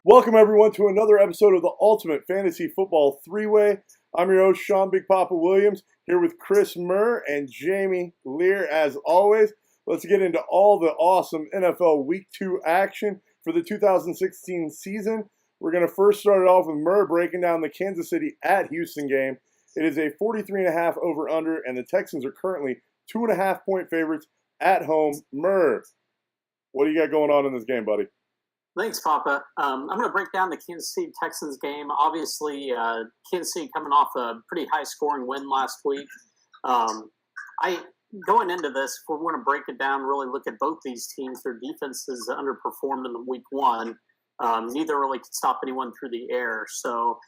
Welcome, everyone, to another episode of the Ultimate Fantasy Football Three-Way. I'm your host, Sean Big Poppa Williams, here with Chris Murr and Jamie Liehr, as always. Let's get into all the awesome NFL Week 2 action for the 2016 season. We're going to first start it off with Murr breaking down the Kansas City at Houston game. It is a 43.5 over-under, and the Texans are currently 2.5-point favorites at home. Murr, what do you got going on in this game, buddy? Thanks, Poppa. I'm going to break down the Kansas City Texans game. Obviously, Kansas City coming off a pretty high-scoring win last week. Going into this, if we want to break it down, really look at both these teams. Their defenses underperformed in the week one. Neither really could stop anyone through the air. So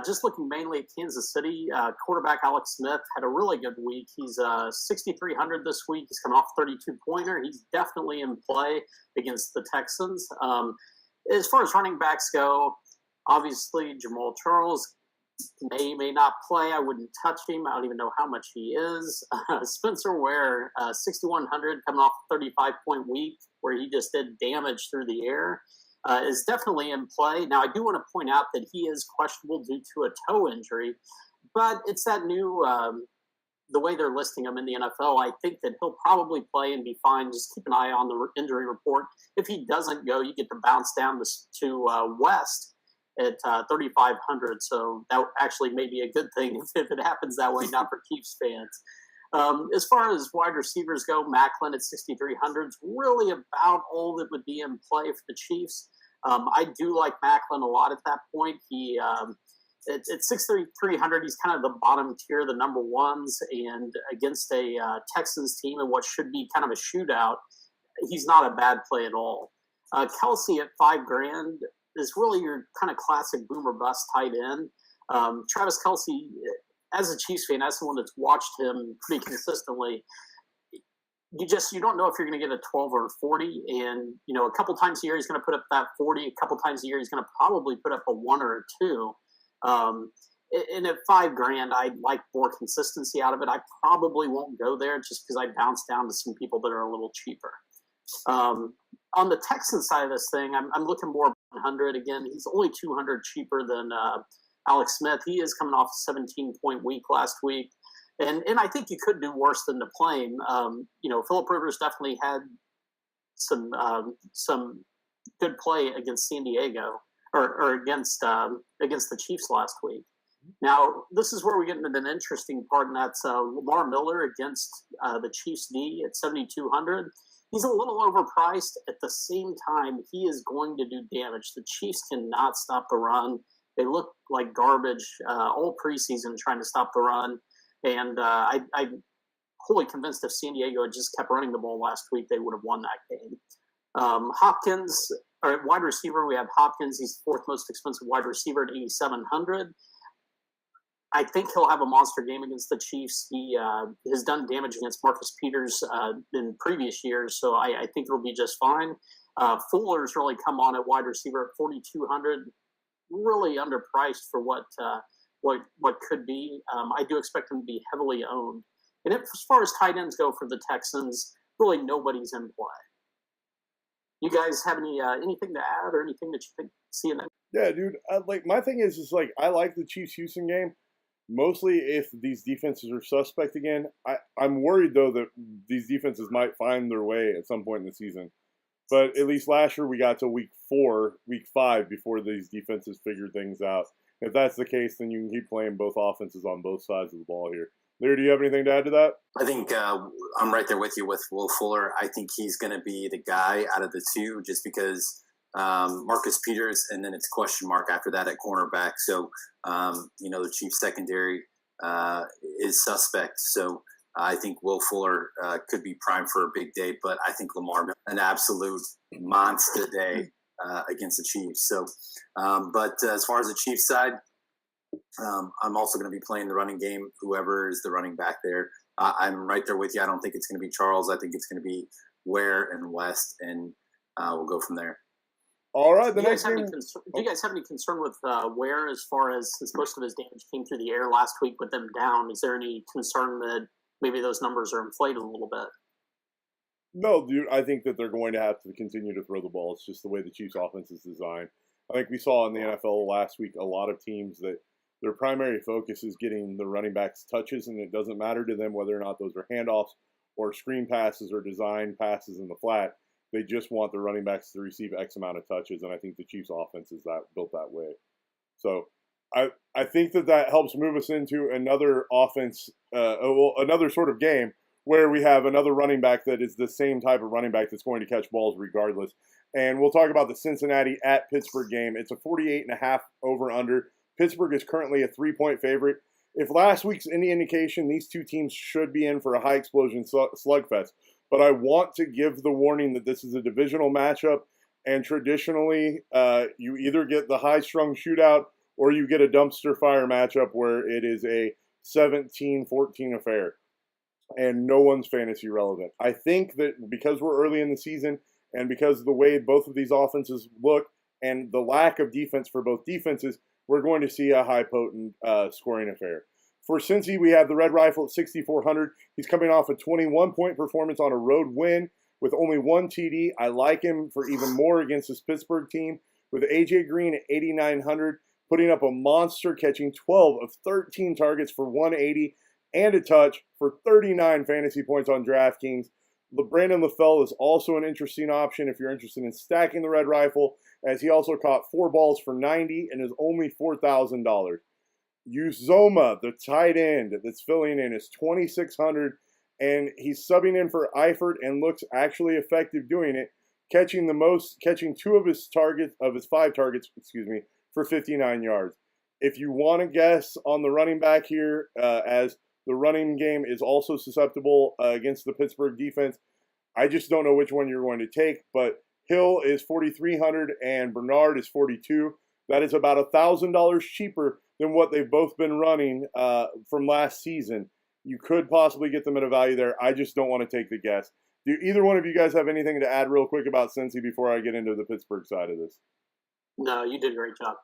just looking mainly at Kansas City, quarterback Alex Smith had a really good week. He's 6,300 this week. He's coming off a 32-pointer. He's definitely in play against the Texans. As far as running backs go, obviously Jamal Charles may not play. I wouldn't touch him. I don't even know how much he is. Spencer Ware, 6,100, coming off a 35-point week where he just did damage through the air, is definitely in play. Now, I do want to point out that he is questionable due to a toe injury, but it's that new the way they're listing him in the NFL. I think that he'll probably play and be fine. Just keep an eye on the injury report. If he doesn't go, you get to bounce down to West at 3,500. So that actually may be a good thing if it happens that way, not for Chiefs fans. As far as wide receivers go, Macklin at 6,300 is really about all that would be in play for the Chiefs. I do like Macklin a lot at that point. At 6,300, he's kind of the bottom tier, the number ones, and against a Texans team in what should be kind of a shootout, he's not a bad play at all. Kelsey at $5,000 is really your kind of classic boomer bust tight end. Travis Kelsey, as a Chiefs fan, as someone that's watched him pretty consistently, you don't know if you're going to get a 12 or a 40, and a couple times a year he's going to put up that 40. A couple times a year he's going to probably put up a 1 or a 2. And at $5,000, I like more consistency out of it. I probably won't go there just because I bounce down to some people that are a little cheaper. On the Texans side of this thing, I'm looking more 100 again. He's only 200 cheaper than Alex Smith. He is coming off a 17-point week last week, and I think you could do worse than to play him. Phillip Rivers definitely had some good play against San Diego. Or against the Chiefs last week. Now, this is where we get into an interesting part, and that's Lamar Miller against the Chiefs D at 7,200. He's a little overpriced. At the same time, he is going to do damage. The Chiefs cannot stop the run. They look like garbage all preseason trying to stop the run. And I'm wholly convinced if San Diego had just kept running the ball last week, they would have won that game. Hopkins, or at wide receiver, we have Hopkins. He's the fourth most expensive wide receiver at 8,700. I think he'll have a monster game against the Chiefs. He has done damage against Marcus Peters in previous years, so I think it'll be just fine. Fuller's really come on at wide receiver at 4,200, really underpriced for what could be. I do expect him to be heavily owned. And as far as tight ends go for the Texans, really nobody's in play. You guys have anything to add or anything that you think see in that? Yeah, dude. My thing is I like the Chiefs Houston game, mostly if these defenses are suspect again. I'm worried though that these defenses might find their way at some point in the season. But at least last year we got to week 5 before these defenses figured things out. If that's the case, then you can keep playing both offenses on both sides of the ball here. Liehr, do you have anything to add to that? I think I'm right there with you with Will Fuller. I think he's going to be the guy out of the two just because Marcus Peters, and then it's question mark after that at cornerback. So, the Chiefs secondary is suspect. So I think Will Fuller could be primed for a big day, but I think Lamar, an absolute monster day against the Chiefs. So, but as far as the Chiefs side, I'm also going to be playing the running game, whoever is the running back there. I'm right there with you. I don't think it's going to be Charles. I think it's going to be Ware and West, and we'll go from there. All right. Do you guys have any concern with Ware as far as since most of his damage came through the air last week with them down? Is there any concern that maybe those numbers are inflated a little bit? No, dude. I think that they're going to have to continue to throw the ball. It's just the way the Chiefs' offense is designed. I think we saw in the NFL last week a lot of teams that their primary focus is getting the running backs touches, and it doesn't matter to them whether or not those are handoffs or screen passes or design passes in the flat. They just want the running backs to receive X amount of touches, and I think the Chiefs' offense is built that way. So I think that helps move us into another offense, another sort of game where we have another running back that is the same type of running back that's going to catch balls regardless. And we'll talk about the Cincinnati at Pittsburgh game. It's a 48.5 over-under. Pittsburgh is currently a 3-point favorite. If last week's any indication, these two teams should be in for a high-explosion slugfest. But I want to give the warning that this is a divisional matchup, and traditionally you either get the high-strung shootout or you get a dumpster fire matchup where it is a 17-14 affair, and no one's fantasy relevant. I think that because we're early in the season and because of the way both of these offenses look and the lack of defense for both defenses, we're going to see a high potent scoring affair. For Cincy, we have the Red Rifle at 6,400. He's coming off a 21-point performance on a road win with only one TD. I like him for even more against this Pittsburgh team. With A.J. Green at 8,900, putting up a monster, catching 12 of 13 targets for 180 and a touch for 39 fantasy points on DraftKings. Brandon LaFell is also an interesting option if you're interested in stacking the Red Rifle, as he also caught 4 balls for 90 and is only $4,000. Uzoma, the tight end that's filling in, is 2,600, and he's subbing in for Eifert and looks actually effective doing it, catching 2 of his 5 targets, for 59 yards. If you want to guess on the running back here, as the running game is also susceptible against the Pittsburgh defense, I just don't know which one you're going to take, but Hill is 4,300 and Bernard is 42. That is about $1,000 cheaper than what they've both been running from last season. You could possibly get them at a value there. I just don't want to take the guess. Do either one of you guys have anything to add real quick about Cincy before I get into the Pittsburgh side of this? No, you did a great job.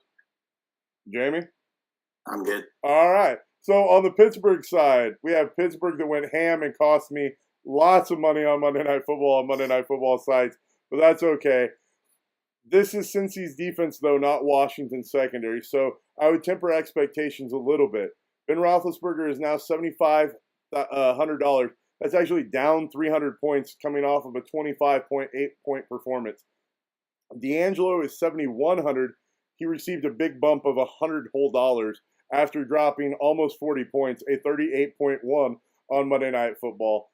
Jamie? I'm good. All right. So on the Pittsburgh side, we have Pittsburgh that went ham and cost me lots of money on Monday Night Football sites, but that's okay. This is Cincy's defense, though, not Washington's secondary, so I would temper expectations a little bit. Ben Roethlisberger is now $7,500. That's actually down 300 points coming off of a 25.8-point performance. D'Angelo is 7,100. He received a big bump of $100 whole after dropping almost 40 points, a 38.1 on Monday Night Football.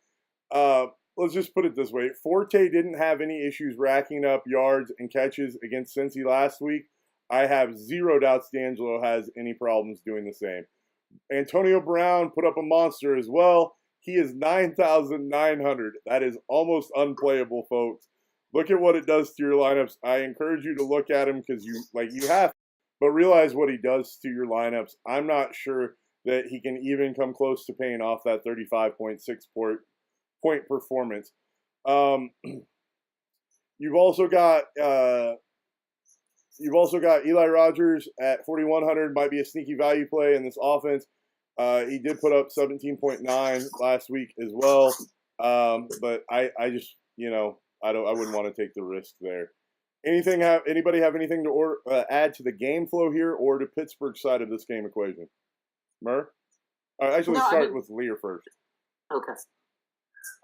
Let's just put it this way. Forte didn't have any issues racking up yards and catches against Cincy last week. I have zero doubts D'Angelo has any problems doing the same. Antonio Brown put up a monster as well. He is 9,900. That is almost unplayable, folks. Look at what it does to your lineups. I encourage you to look at him because you have, but realize what he does to your lineups. I'm not sure that he can even come close to paying off that 35.6 point performance. You've also got Eli Rogers at 4,100. Might be a sneaky value play in this offense. He did put up 17.9 last week as well. But I just I wouldn't want to take the risk there. Anybody have anything to add to the game flow here or to Pittsburgh's side of this game equation? Murr? Start with Liehr first. Okay.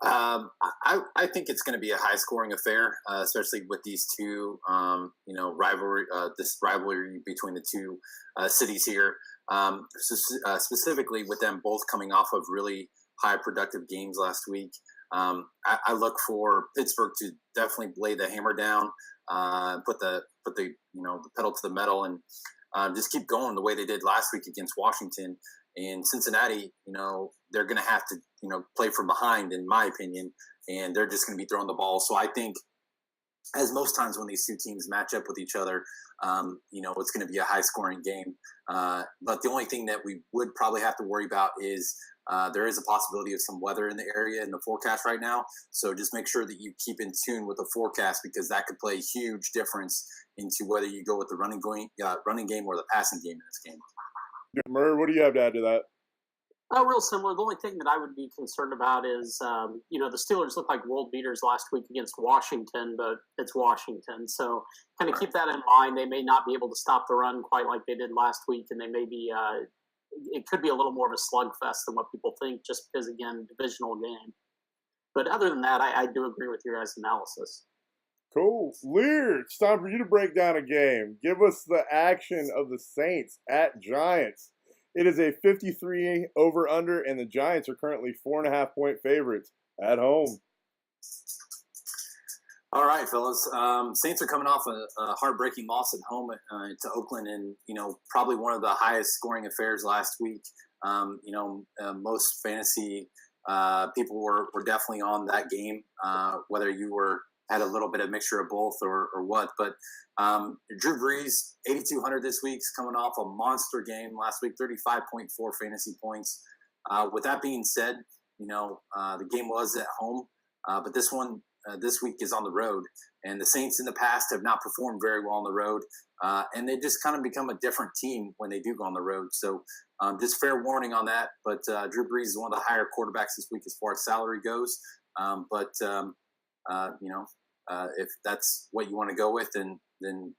I think it's going to be a high-scoring affair, especially with these two, rivalry. This rivalry between the two cities here, specifically with them both coming off of really high productive games last week. I look for Pittsburgh to definitely lay the hammer down, put the pedal to the metal, and just keep going the way they did last week against Washington. And Cincinnati, they're going to have to, play from behind, in my opinion, and they're just going to be throwing the ball. So I think, as most times when these two teams match up with each other, it's going to be a high-scoring game. But the only thing that we would probably have to worry about is there is a possibility of some weather in the area in the forecast right now. So just make sure that you keep in tune with the forecast, because that could play a huge difference into whether you go with the running game or the passing game in this game. Murr, what do you have to add to that? Real similar. The only thing that I would be concerned about is, the Steelers look like world beaters last week against Washington, but it's Washington. So kind of keep that in mind. They may not be able to stop the run quite like they did last week, and they may be, it could be a little more of a slugfest than what people think, just because, again, divisional game. But other than that, I do agree with your guys' analysis. Cool. Liehr, it's time for you to break down a game. Give us the action of the Saints at Giants. It is a 53 over-under, and the Giants are currently 4.5-point favorites at home. All right, fellas. Saints are coming off a heartbreaking loss at home to Oakland, and probably one of the highest scoring affairs last week. Most fantasy people were definitely on that game, whether you had a little bit of mixture of both or what. But Drew Brees, 8,200 this week, coming off a monster game last week, 35.4 fantasy points. With that being said, the game was at home, but this week is on the road. And the Saints in the past have not performed very well on the road, and they just kind of become a different team when they do go on the road. So just fair warning on that. But Drew Brees is one of the higher quarterbacks this week as far as salary goes. If that's what you want to go with, then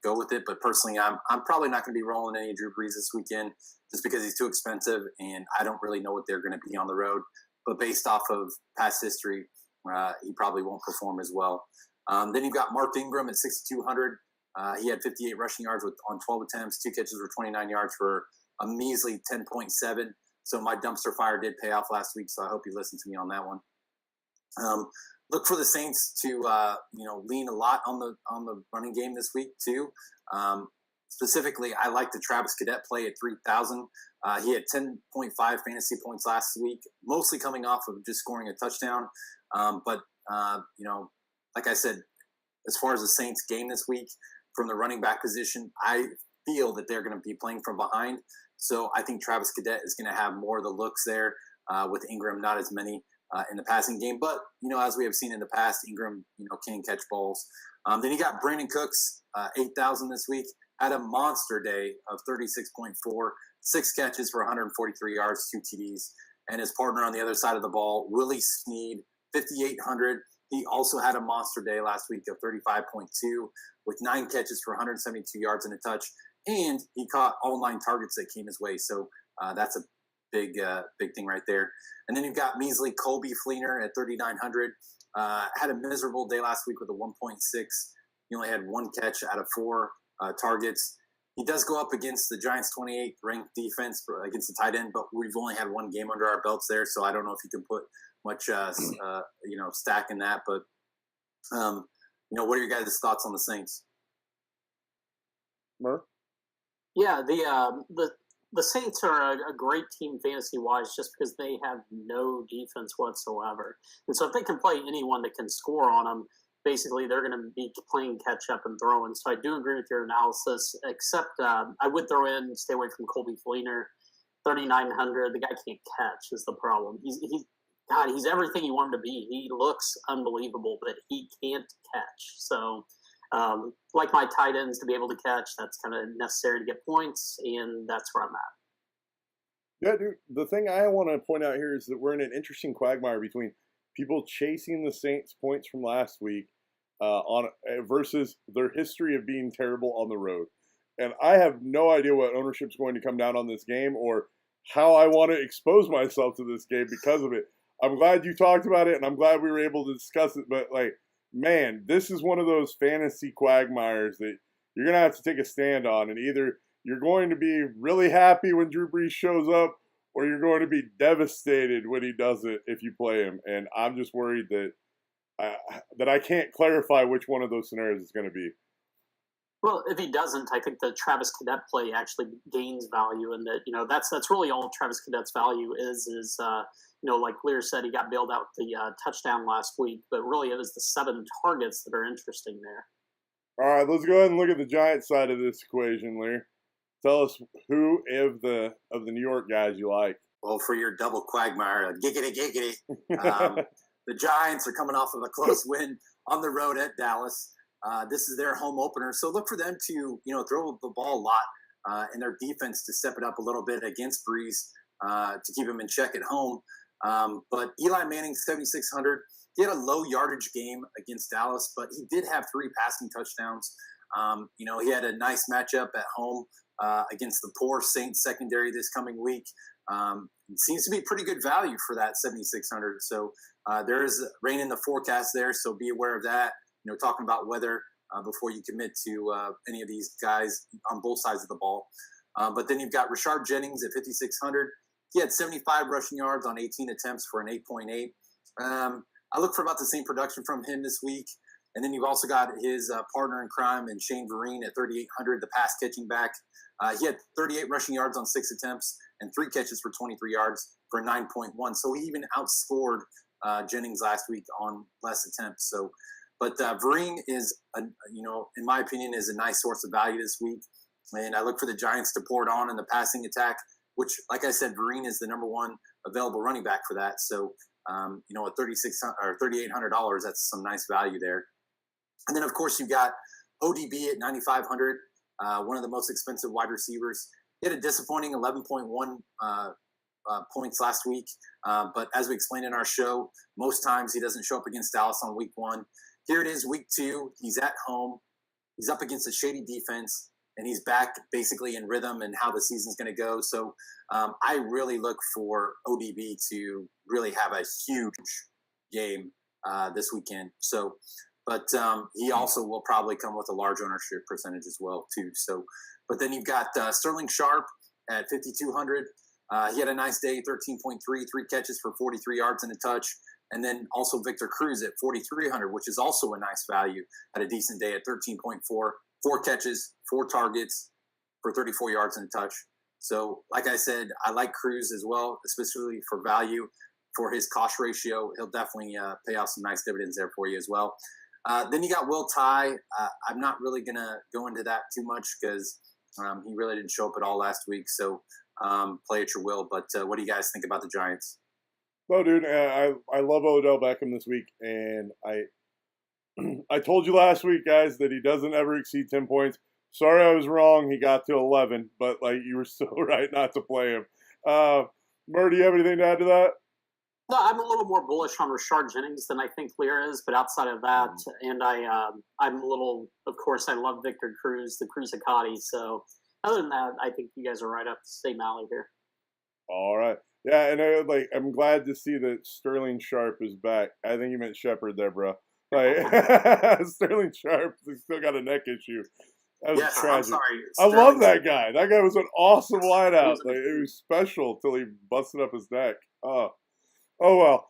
go with it. But personally, I'm probably not going to be rolling any Drew Brees this weekend just because he's too expensive, and I don't really know what they're going to be on the road. But based off of past history, he probably won't perform as well. Then you've got Mark Ingram at 6,200. He had 58 rushing yards on 12 attempts, 2 catches for 29 yards for a measly 10.7. So my dumpster fire did pay off last week, so I hope you listened to me on that one. Look for the Saints to lean a lot on the running game this week too. Specifically, I like the Travis Cadet play at 3,000. He had 10.5 fantasy points last week, mostly coming off of just scoring a touchdown. Like I said, as far as the Saints game this week, from the running back position, I feel that they're going to be playing from behind. So I think Travis Cadet is going to have more of the looks there, with Ingram not as many in the passing game. But, as we have seen in the past, Ingram, can catch balls. Then you got Brandon Cooks, 8,000 this week, had a monster day of 36.4, 6 catches for 143 yards, 2 TDs. And his partner on the other side of the ball, Willie Snead, 5,800. He also had a monster day last week of 35.2 with 9 catches for 172 yards and a touch. And he caught all 9 targets that came his way. So that's a big thing right there. And then you've got measly Colby Fleener at 3,900. Had a miserable day last week with a 1.6. He only had 1 catch out of 4 targets. He does go up against the Giants' 28th ranked defense against the tight end, but we've only had 1 game under our belts there, so I don't know if you can put much stack in that. But what are your guys' thoughts on the Saints? Murr? Yeah, the Saints are a great team fantasy-wise just because they have no defense whatsoever. And so if they can play anyone that can score on them, basically they're going to be playing catch-up and throwing. So I do agree with your analysis, except I would stay away from Colby Fleener, 3,900. The guy can't catch is the problem. He's everything you want him to be. He looks unbelievable, but he can't catch. So like my tight ends to be able to catch, that's kind of necessary to get points, and that's where I'm at. Yeah, dude. The thing I want to point out here is that we're in an interesting quagmire between people chasing the Saints' points from last week versus their history of being terrible on the road. And I have no idea what ownership's going to come down on this game or how I want to expose myself to this game because of it. I'm glad you talked about it, and I'm glad we were able to discuss it. But, man, this is one of those fantasy quagmires that you're going to have to take a stand on. And either you're going to be really happy when Drew Brees shows up, or you're going to be devastated when he does it if you play him. And I'm just worried that I can't clarify which one of those scenarios is going to be. Well, if he doesn't, I think the Travis Cadet play actually gains value, and that that's really all Travis Cadet's value is like Liehr said, he got bailed out with the touchdown last week, but really it was the 7 targets that are interesting there. All right, let's go ahead and look at the Giants side of this equation, Liehr. Tell us who of the New York guys you like. Well, for your double quagmire, giggity. The Giants are coming off of a close win on the road at Dallas. This is their home opener, so look for them to throw the ball a lot and their defense to step it up a little bit against Brees. to keep him in check at home. But Eli Manning, 7,600. He had a low yardage game against Dallas, but he did have 3 passing touchdowns. He had a nice matchup at home against the poor Saints secondary this coming week. It seems to be pretty good value for that 7,600. So there is rain in the forecast there, so be aware of that. Talking about weather before you commit to any of these guys on both sides of the ball. But then you've got Rashard Jennings at 5,600. He had 75 rushing yards on 18 attempts for an 8.8. I look for about the same production from him this week. And then you've also got his partner in crime in Shane Vereen at 3,800, the pass catching back. He had 38 rushing yards on 6 attempts and 3 catches for 23 yards for 9.1. So he even outscored Jennings last week on less attempts. But Vereen is, in my opinion, is a nice source of value this week. And I look for the Giants to pour it on in the passing attack, which, like I said, Vereen is the number 1 available running back for that. So, at $3,600 or $3,800, that's some nice value there. And then, of course, you've got ODB at 9,500, one of the most expensive wide receivers. He had a disappointing 11.1 points last week. But as we explained in our show, most times he doesn't show up against Dallas on week 1. Here it is, week 2. He's at home. He's up against a shady defense, and he's back basically in rhythm and how the season's going to go. So I really look for ODB to really have a huge game this weekend. But he also will probably come with a large ownership percentage as well, too. But then you've got Sterling Sharp at 5,200. He had a nice day, 13.3, 3 catches for 43 yards and a touch. And then also Victor Cruz at 4,300, which is also a nice value at a decent day at 13.4, 4 catches, 4 targets for 34 yards and a touch. So, like I said, I like Cruz as well, especially for value. For his cost ratio, he'll definitely pay off some nice dividends there for you as well. Then you got Will Tye. I'm not really going to go into that too much because he really didn't show up at all last week. So play at your will. But what do you guys think about the Giants? No, dude, I love Odell Beckham this week. And I told you last week, guys, that he doesn't ever exceed 10 points. Sorry I was wrong. He got to 11. But, you were still right not to play him. Murr, do you have anything to add to that? No, I'm a little more bullish on Rashard Jennings than I think Liehr is, but outside of that, and I'm a little, of course, I love Victor Cruz, the Cruzicati. So other than that, I think you guys are right up the same alley here. All right. Yeah, and I'm glad to see that Sterling Sharp is back. I think you meant Shepard there, bro. Sterling Sharp still got a neck issue. That was tragic. I'm sorry. I love that guy. That guy was an awesome wideout. It was special till he busted up his neck. Oh, well.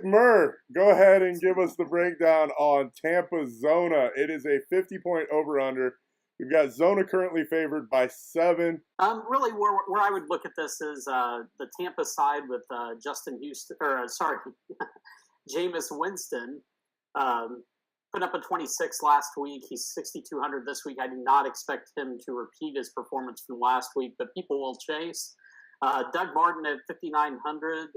Murr, go ahead and give us the breakdown on Tampa Zona. It is a 50-point over-under. We've got Zona currently favored by 7. Really, where I would look at this is the Tampa side with Jameis Winston. Put up a 26 last week. He's 6,200 this week. I do not expect him to repeat his performance from last week, but people will chase. Doug Martin at 5,900.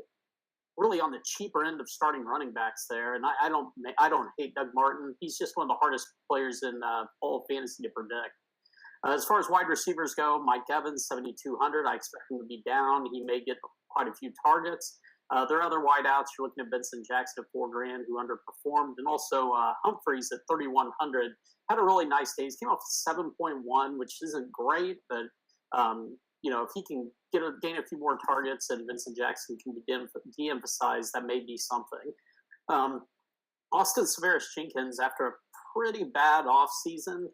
Really on the cheaper end of starting running backs there, and I don't hate Doug Martin. He's just one of the hardest players in all of fantasy to predict. As far as wide receivers go, Mike Evans 7,200. I expect him to be down. He may get quite a few targets. There are other wideouts. You're looking at Vincent Jackson at $4,000 who underperformed, and also Humphreys at 3,100 had a really nice day. He came off 7.1, which isn't great, but if he can gain a few more targets and Vincent Jackson can be de-emphasized, that may be something. Austin Severus-Jenkins, after a pretty bad offseason,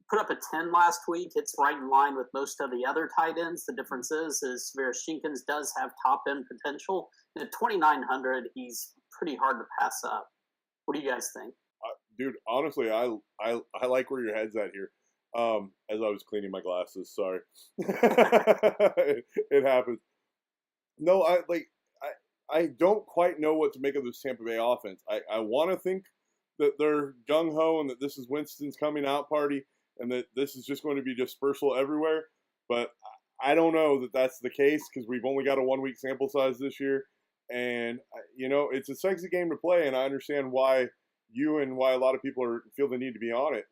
put up a 10 last week. It's right in line with most of the other tight ends. The difference is Severus-Jenkins does have top-end potential. And at 2,900, he's pretty hard to pass up. What do you guys think? Dude, honestly, I like where your head's at here. As I was cleaning my glasses, sorry. it happens. No, I don't quite know what to make of this Tampa Bay offense. I want to think that they're gung-ho and that this is Winston's coming out party and that this is just going to be dispersal everywhere. But I don't know that that's the case because we've only got a 1-week sample size this year. And, it's a sexy game to play, and I understand why you and why a lot of people feel the need to be on it.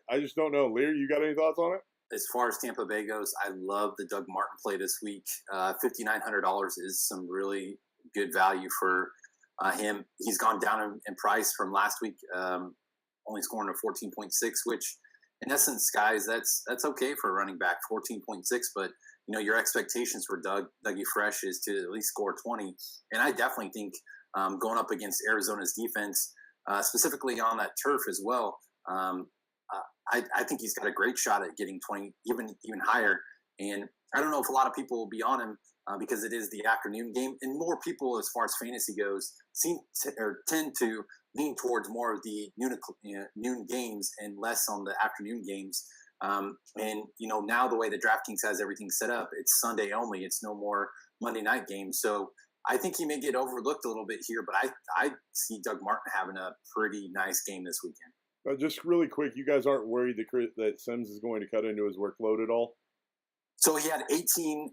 I just don't know. Liehr, you got any thoughts on it? as far as Tampa Bay goes, I love the Doug Martin play this week. $5,900 is some really good value for him. He's gone down in price from last week, only scoring a 14.6, which in essence, guys, that's okay for a running back, 14.6. But your expectations for Dougie Fresh is to at least score 20. And I definitely think going up against Arizona's defense, specifically on that turf as well, I think he's got a great shot at getting 20, even higher. And I don't know if a lot of people will be on him because it is the afternoon game, and more people, as far as fantasy goes, tend to lean towards more of the noon games and less on the afternoon games. And now the way the DraftKings has everything set up, it's Sunday only. It's no more Monday night games. So I think he may get overlooked a little bit here, but I see Doug Martin having a pretty nice game this weekend. Just really quick, you guys aren't worried that Sims is going to cut into his workload at all? So he had 18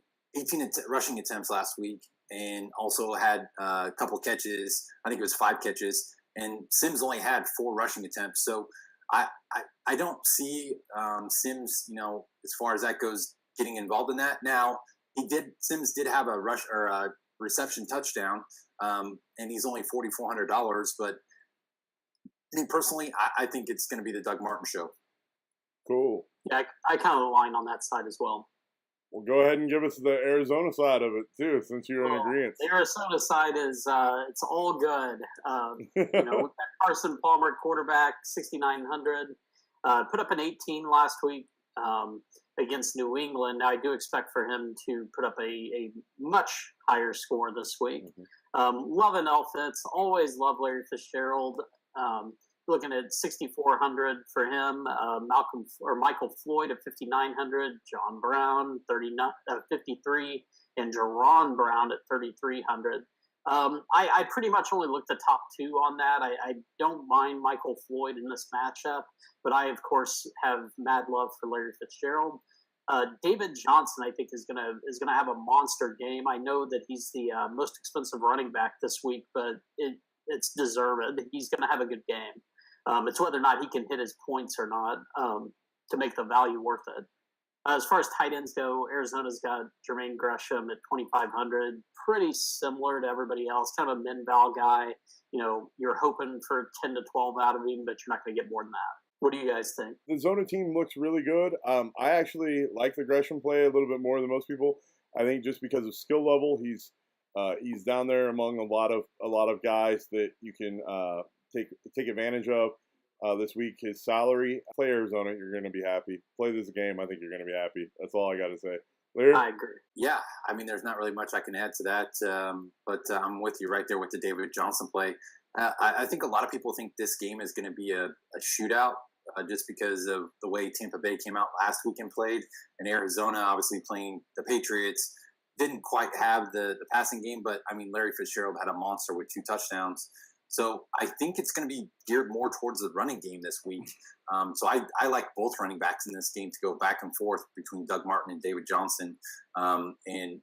rushing attempts last week, and also had a couple catches. I think it was 5 catches, and Sims only had 4 rushing attempts. So I don't see Sims, as far as that goes, getting involved in that. Now Sims did have a rush or a reception touchdown, and he's only $4,400, but I mean, personally, I think it's going to be the Doug Martin show. Cool. Yeah, I kind of align on that side as well. Well, go ahead and give us the Arizona side of it, too, since you're in agreement. The Arizona side is it's all good. With that Carson Palmer quarterback, 6,900. Put up an 18 last week against New England. Now, I do expect for him to put up a much higher score this week. Mm-hmm. Love an offense. Always love Larry Fitzgerald. Looking at 6,400 for him, Michael Floyd at 5,900, John Brown 53, and Jerron Brown at 3,300. I pretty much only looked the top 2 on that. I don't mind Michael Floyd in this matchup, but I of course have mad love for Larry Fitzgerald. David Johnson, I think, is gonna have a monster game. I know that he's the most expensive running back this week, but it's deserved. He's going to have a good game. It's whether or not he can hit his points or not to make the value worth it. As far as tight ends go, Arizona's got Jermaine Gresham at 2,500, pretty similar to everybody else, kind of a min-val guy. You're hoping for 10 to 12 out of him, but you're not going to get more than that. What do you guys think? The Zona team looks really good. I actually like the Gresham play a little bit more than most people. I think just because of skill level, he's down there among a lot of guys that you can take advantage of this week. His salary, play Arizona, you're going to be happy. Play this game, I think you're going to be happy. That's all I got to say. Liehr? I agree. Yeah, I mean, there's not really much I can add to that, but I'm with you right there with the David Johnson play. I think a lot of people think this game is going to be a shootout just because of the way Tampa Bay came out last week and played, and Arizona obviously playing the Patriots. Didn't quite have the passing game, but I mean, Larry Fitzgerald had a monster with 2 touchdowns. So I think it's going to be geared more towards the running game this week. So I like both running backs in this game to go back and forth between Doug Martin and David Johnson. And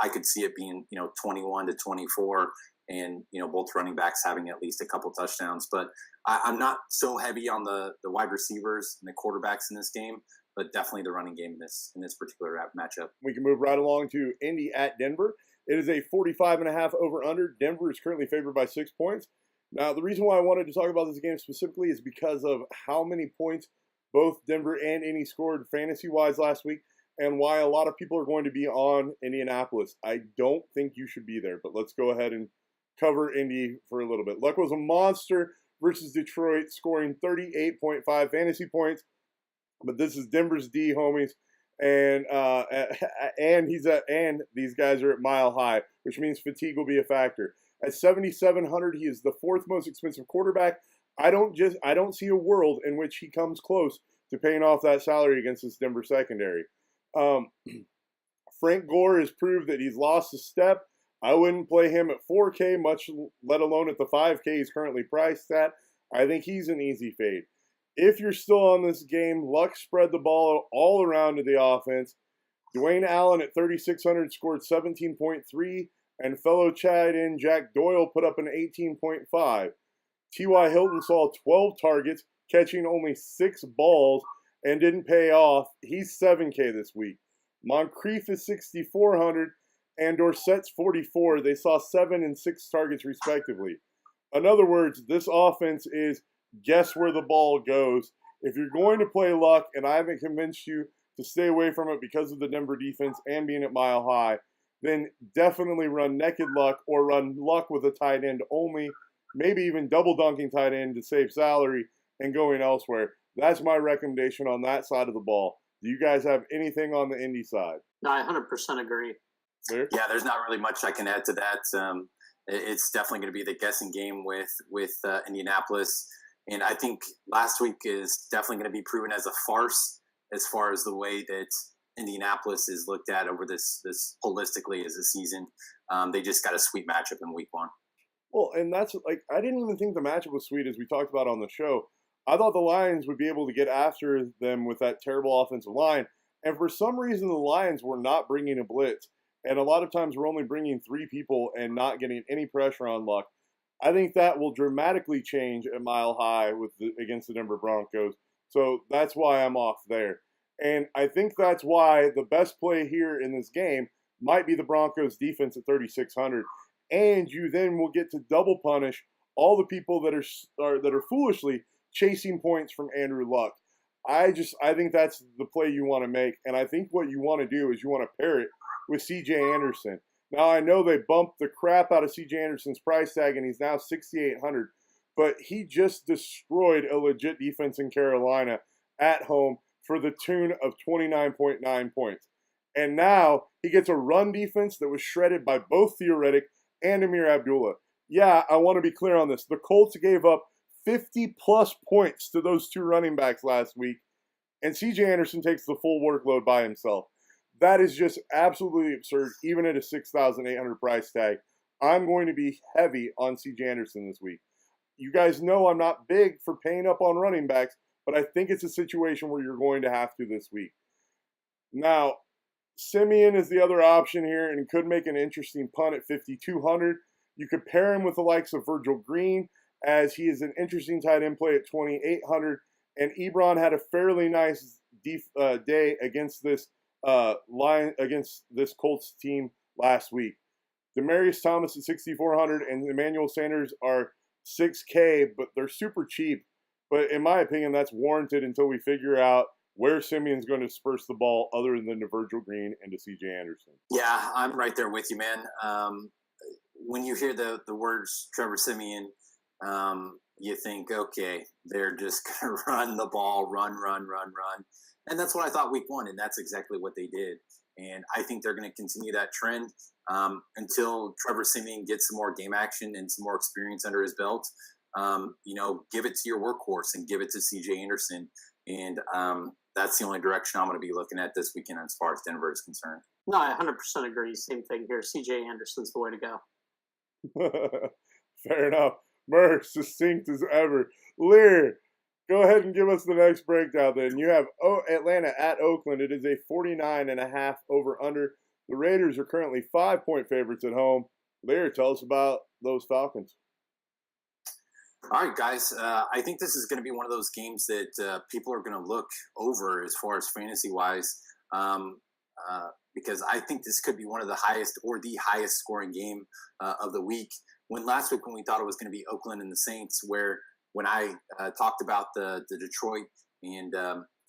I could see it being, 21 to 24 and, both running backs having at least a couple touchdowns. But I'm not so heavy on the wide receivers and the quarterbacks in this game, but definitely the running game in this particular matchup. We can move right along to Indy at Denver. It is a 45.5 over-under. Denver is currently favored by 6 points. Now, the reason why I wanted to talk about this game specifically is because of how many points both Denver and Indy scored fantasy-wise last week, and why a lot of people are going to be on Indianapolis. I don't think you should be there, but let's go ahead and cover Indy for a little bit. Luck was a monster versus Detroit, scoring 38.5 fantasy points. But this is Denver's D, homies, and these guys are at mile high, which means fatigue will be a factor. At 7,700, he is the 4th most expensive quarterback. I don't see a world in which he comes close to paying off that salary against this Denver secondary. Frank Gore has proved that he's lost a step. I wouldn't play him at 4K, much let alone at the 5K he's currently priced at. I think he's an easy fade. If you're still on this game, Luck spread the ball all around to the offense. Dwayne Allen at 3,600 scored 17.3, and fellow Chad in Jack Doyle put up an 18.5. T.Y. Hilton saw 12 targets, catching only 6 balls, and didn't pay off. He's 7K this week. Moncrief is 6,400 and Dorsett's 44. They saw 7 and 6 targets respectively. In other words, this offense is guess where the ball goes. If you're going to play luck, and I haven't convinced you to stay away from it because of the Denver defense and being at Mile High, then definitely run naked luck or run luck with a tight end only, maybe even double dunking tight end to save salary and going elsewhere. That's my recommendation on that side of the ball. Do you guys have anything on the Indy side? No, I 100% agree. There? Yeah, there's not really much I can add to that. It's definitely going to be the guessing game with Indianapolis. And I think last week is definitely going to be proven as a farce as far as the way that Indianapolis is looked at over this holistically as a season. They just got a sweet matchup in week 1. Well, and that's like, I didn't even think the matchup was sweet as we talked about on the show. I thought the Lions would be able to get after them with that terrible offensive line. And for some reason, the Lions were not bringing a blitz. And a lot of times we're only bringing 3 people and not getting any pressure on Luck. I think that will dramatically change at Mile High against the Denver Broncos. So that's why I'm off there. And I think that's why the best play here in this game might be the Broncos defense at 3,600. And you then will get to double punish all the people that are foolishly chasing points from Andrew Luck. I think that's the play you want to make. And I think what you want to do is you want to pair it with C.J. Anderson. Now, I know they bumped the crap out of C.J. Anderson's price tag, and he's now 6,800. But he just destroyed a legit defense in Carolina at home for the tune of 29.9 points. And now he gets a run defense that was shredded by both Theoretic and Amir Abdullah. Yeah, I want to be clear on this. The Colts gave up 50-plus points to those 2 running backs last week, and C.J. Anderson takes the full workload by himself. That is just absolutely absurd, even at a 6,800 price tag. I'm going to be heavy on C.J. Anderson this week. You guys know I'm not big for paying up on running backs, but I think it's a situation where you're going to have to this week. Now, Simeon is the other option here and could make an interesting punt at 5,200. You could pair him with the likes of Virgil Green, as he is an interesting tight end play at 2,800. And Ebron had a fairly nice day against this Colts team last week. Demaryius Thomas at 6,400 and Emmanuel Sanders are 6K, but they're super cheap. But in my opinion, that's warranted until we figure out where Simeon's going to disperse the ball other than to Virgil Green and to C.J. Anderson. Yeah, I'm right there with you, man. When you hear the words Trevor Simeon, you think, okay, they're just going to run the ball, run. And that's what I thought week 1, and that's exactly what they did. And I think they're going to continue that trend until Trevor Simeon gets some more game action and some more experience under his belt. Give it to your workhorse and give it to C.J. Anderson. And that's the only direction I'm going to be looking at this weekend as far as Denver is concerned. No, I 100% agree. Same thing here. C.J. Anderson's the way to go. Fair enough. Murr, succinct as ever. Liehr, go ahead and give us the next breakdown then. You have Atlanta at Oakland. It is a 49.5 over-under. The Raiders are currently 5-point favorites at home. Liehr, tell us about those Falcons. All right, guys. I think this is going to be one of those games that people are going to look over as far as fantasy-wise because I think this could be one of the highest or the highest scoring game of the week. Last week when we thought it was going to be Oakland and the Saints, when I talked about the Detroit and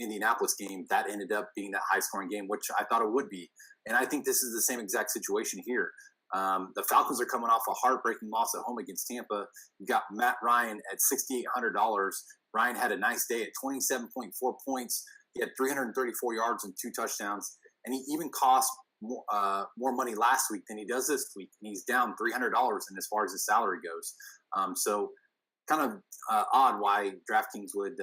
Indianapolis game, that ended up being that high-scoring game, which I thought it would be. And I think this is the same exact situation here. The Falcons are coming off a heartbreaking loss at home against Tampa. You got Matt Ryan at $6,800. Ryan had a nice day at 27.4 points. He had 334 yards and 2 touchdowns. And he even cost more money last week than he does this week. And he's down $300 in as far as his salary goes. So kind of odd why DraftKings would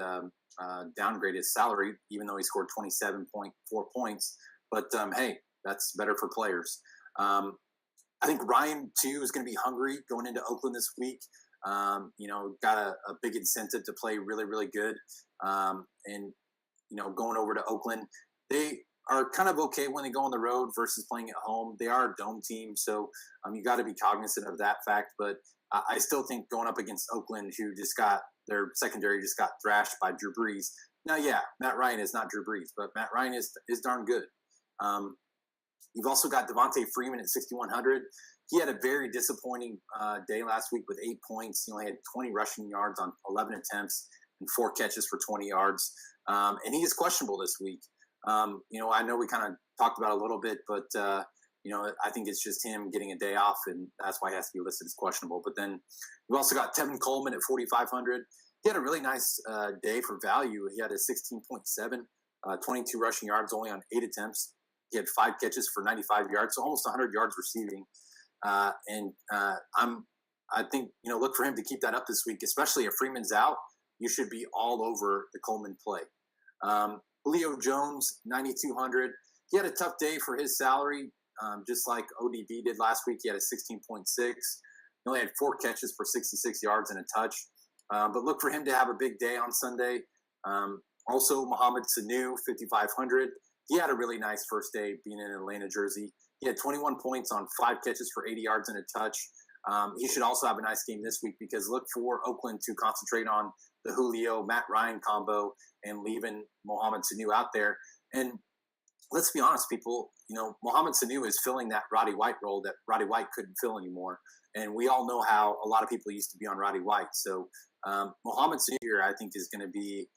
downgrade his salary, even though he scored 27.4 points. But, hey, that's better for players. I think Ryan, too, is going to be hungry going into Oakland this week. Got a big incentive to play really, really good. Going over to Oakland, they are kind of okay when they go on the road versus playing at home. They are a dome team, so you got to be cognizant of that fact. But I still think going up against Oakland, who their secondary just got thrashed by Drew Brees, Now, yeah, Matt Ryan is not Drew Brees, but Matt Ryan is darn good. You've also got Devontae Freeman at 6,100. He had a very disappointing day last week with 8 points. He only had 20 rushing yards on 11 attempts and 4 catches for 20 yards. And he is questionable this week. I know we kind of talked about it a little bit, but, I think it's just him getting a day off, and that's why he has to be listed as questionable. But then we've also got Tevin Coleman at 4,500. He had a really nice day for value. He had a 16.7, 22 rushing yards, only on 8 attempts. He had 5 catches for 95 yards, so almost 100 yards receiving. I think, look for him to keep that up this week, especially if Freeman's out. You should be all over the Coleman play. Julio Jones, 9,200. He had a tough day for his salary, just like ODB did last week. He had a 16.6. He only had 4 catches for 66 yards and a touch. But look for him to have a big day on Sunday. Also, Mohamed Sanu, 5,500. He had a really nice first day being in an Atlanta jersey. He had 21 points on 5 catches for 80 yards and a touch. He should also have a nice game this week because look for Oakland to concentrate on the Julio, Matt Ryan combo and leaving Mohamed Sanu out there. And let's be honest, people, Mohamed Sanu is filling that Roddy White role that Roddy White couldn't fill anymore. And we all know how a lot of people used to be on Roddy White. So Mohamed Sanu here, I think, is going to be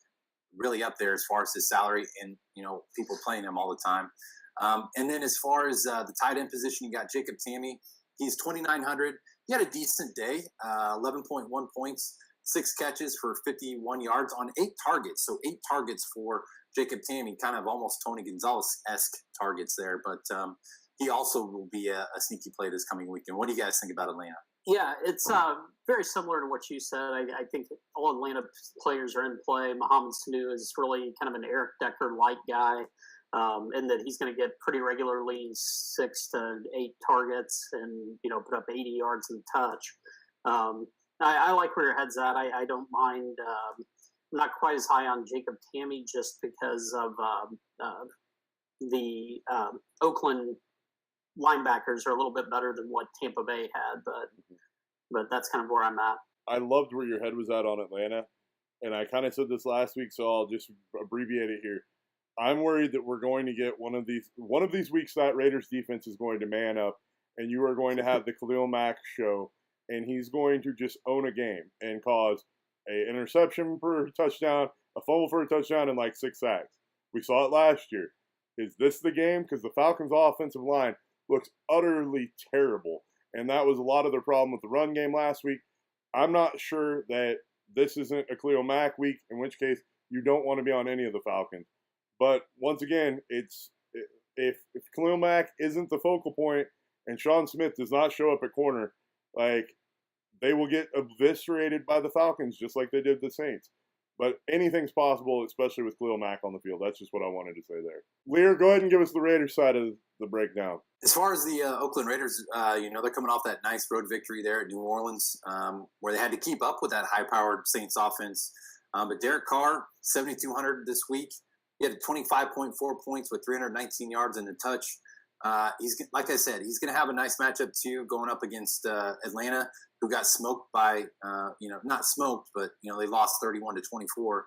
really up there as far as his salary and, people playing him all the time. And then as far as the tight end position, you got Jacob Tamme. He's 2,900. He had a decent day, 11.1 points, 6 catches for 51 yards on 8 targets. So 8 targets for Jacob Tamme, kind of almost Tony Gonzalez-esque targets there. But he also will be a sneaky play this coming weekend. What do you guys think about Atlanta? Yeah, it's very similar to what you said. I think all Atlanta players are in play. Mohamed Sanu is really kind of an Eric Decker-like guy, and that he's going to get pretty regularly 6 to 8 targets and, put up 80 yards and touch. I like where your head's at. I don't mind. I'm not quite as high on Jacob Tamme just because of the Oakland linebackers are a little bit better than what Tampa Bay had, but that's kind of where I'm at. I loved where your head was at on Atlanta, and I kind of said this last week, so I'll just abbreviate it here. I'm worried that we're going to get one of these weeks that Raiders defense is going to man up, and you are going to have the Khalil Mack show, and he's going to just own a game and cause an interception for a touchdown, a fumble for a touchdown, and like 6 sacks. We saw it last year. Is this the game? Because the Falcons' offensive line looks utterly terrible, and that was a lot of their problem with the run game last week. I'm not sure that this isn't a Khalil Mack week, in which case you don't want to be on any of the Falcons. But once again, if Khalil Mack isn't the focal point and Sean Smith does not show up at corner, they will get eviscerated by the Falcons just like they did the Saints. But anything's possible, especially with Khalil Mack on the field. That's just what I wanted to say there. Liehr, go ahead and give us the Raiders side of the breakdown. As far as the Oakland Raiders, they're coming off that nice road victory there at New Orleans, where they had to keep up with that high-powered Saints offense. But Derek Carr, 7,200 this week. He had 25.4 points with 319 yards and a touch. Like I said, he's going to have a nice matchup too, going up against Atlanta, who got smoked by, not smoked, but they lost 31-24.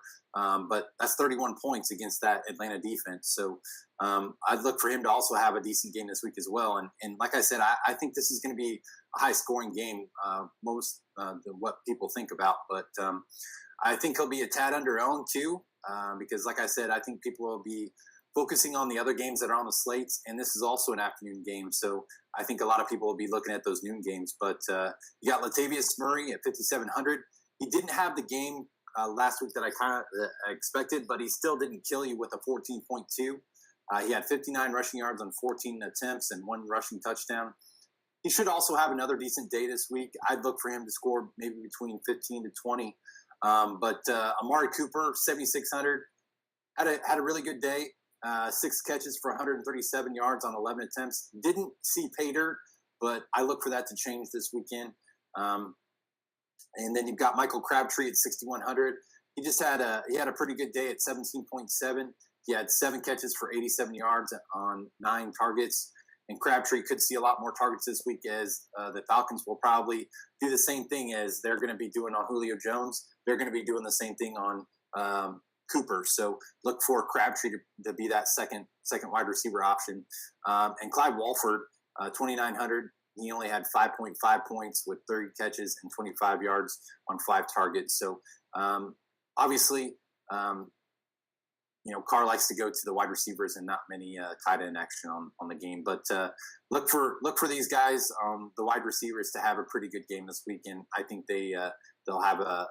But that's 31 points against that Atlanta defense. So I'd look for him to also have a decent game this week as well. And like I said, I think this is going to be a high-scoring game, most than what people think about. But I think he'll be a tad under-owned too, because like I said, I think people will be focusing on the other games that are on the slates, and this is also an afternoon game, so I think a lot of people will be looking at those noon games. But you got Latavius Murray at 5,700. He didn't have the game last week that I kind of expected, but he still didn't kill you with a 14.2. He had 59 rushing yards on 14 attempts and 1 rushing touchdown. He should also have another decent day this week. I'd look for him to score maybe between 15 to 20. But Amari Cooper, 7,600, had a really good day. 6 catches for 137 yards on 11 attempts. Didn't see pay dirt, but I look for that to change this weekend. And then you've got Michael Crabtree at 6,100. He had a pretty good day at 17.7. He had 7 catches for 87 yards on 9 targets. And Crabtree could see a lot more targets this week as the Falcons will probably do the same thing as they're going to be doing on Julio Jones. They're going to be doing the same thing on Cooper. So look for Crabtree to be that second wide receiver option. And Clyde Walford, 2,900. He only had 5.5 points with 30 catches and 25 yards on 5 targets. So obviously, Carr likes to go to the wide receivers and not many tight end action on the game. But look for these guys, the wide receivers, to have a pretty good game this weekend. I think they'll have a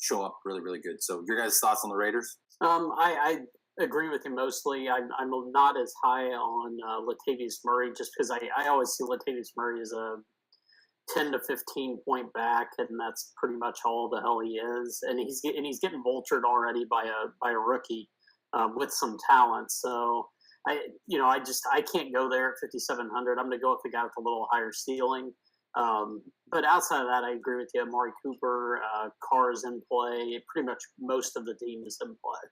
show up really, really good. So your guys' thoughts on the Raiders? I agree with you mostly. I'm not as high on Latavius Murray just because I always see Latavius Murray as a 10 to 15 point back, and that's pretty much all the hell he is. And he's getting vultured already by a rookie with some talent. So I can't go there at 5,700. I'm going to go with the guy with a little higher ceiling. But outside of that, I agree with you. Amari Cooper, Carr is in play. Pretty much most of the team is in play.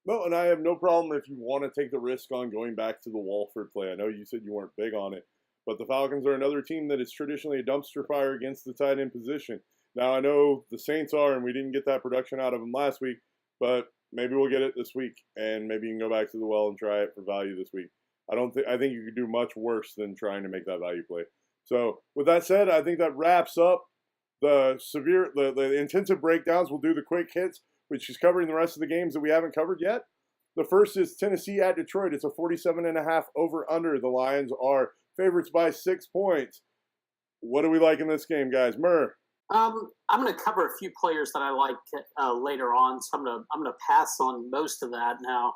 No, and I have no problem if you want to take the risk on going back to the Walford play. I know you said you weren't big on it, but the Falcons are another team that is traditionally a dumpster fire against the tight end position. Now, I know the Saints are, and we didn't get that production out of them last week, but maybe we'll get it this week, and maybe you can go back to the well and try it for value this week. I think you could do much worse than trying to make that value play. So, with that said, I think that wraps up the intensive breakdowns. We'll do the quick hits, which is covering the rest of the games that we haven't covered yet. The first is Tennessee at Detroit. It's a 47.5 over/under. The Lions are favorites by 6 points. What do we like in this game, guys? Murr. I'm going to cover a few players that I like later on, so I'm going to pass on most of that now.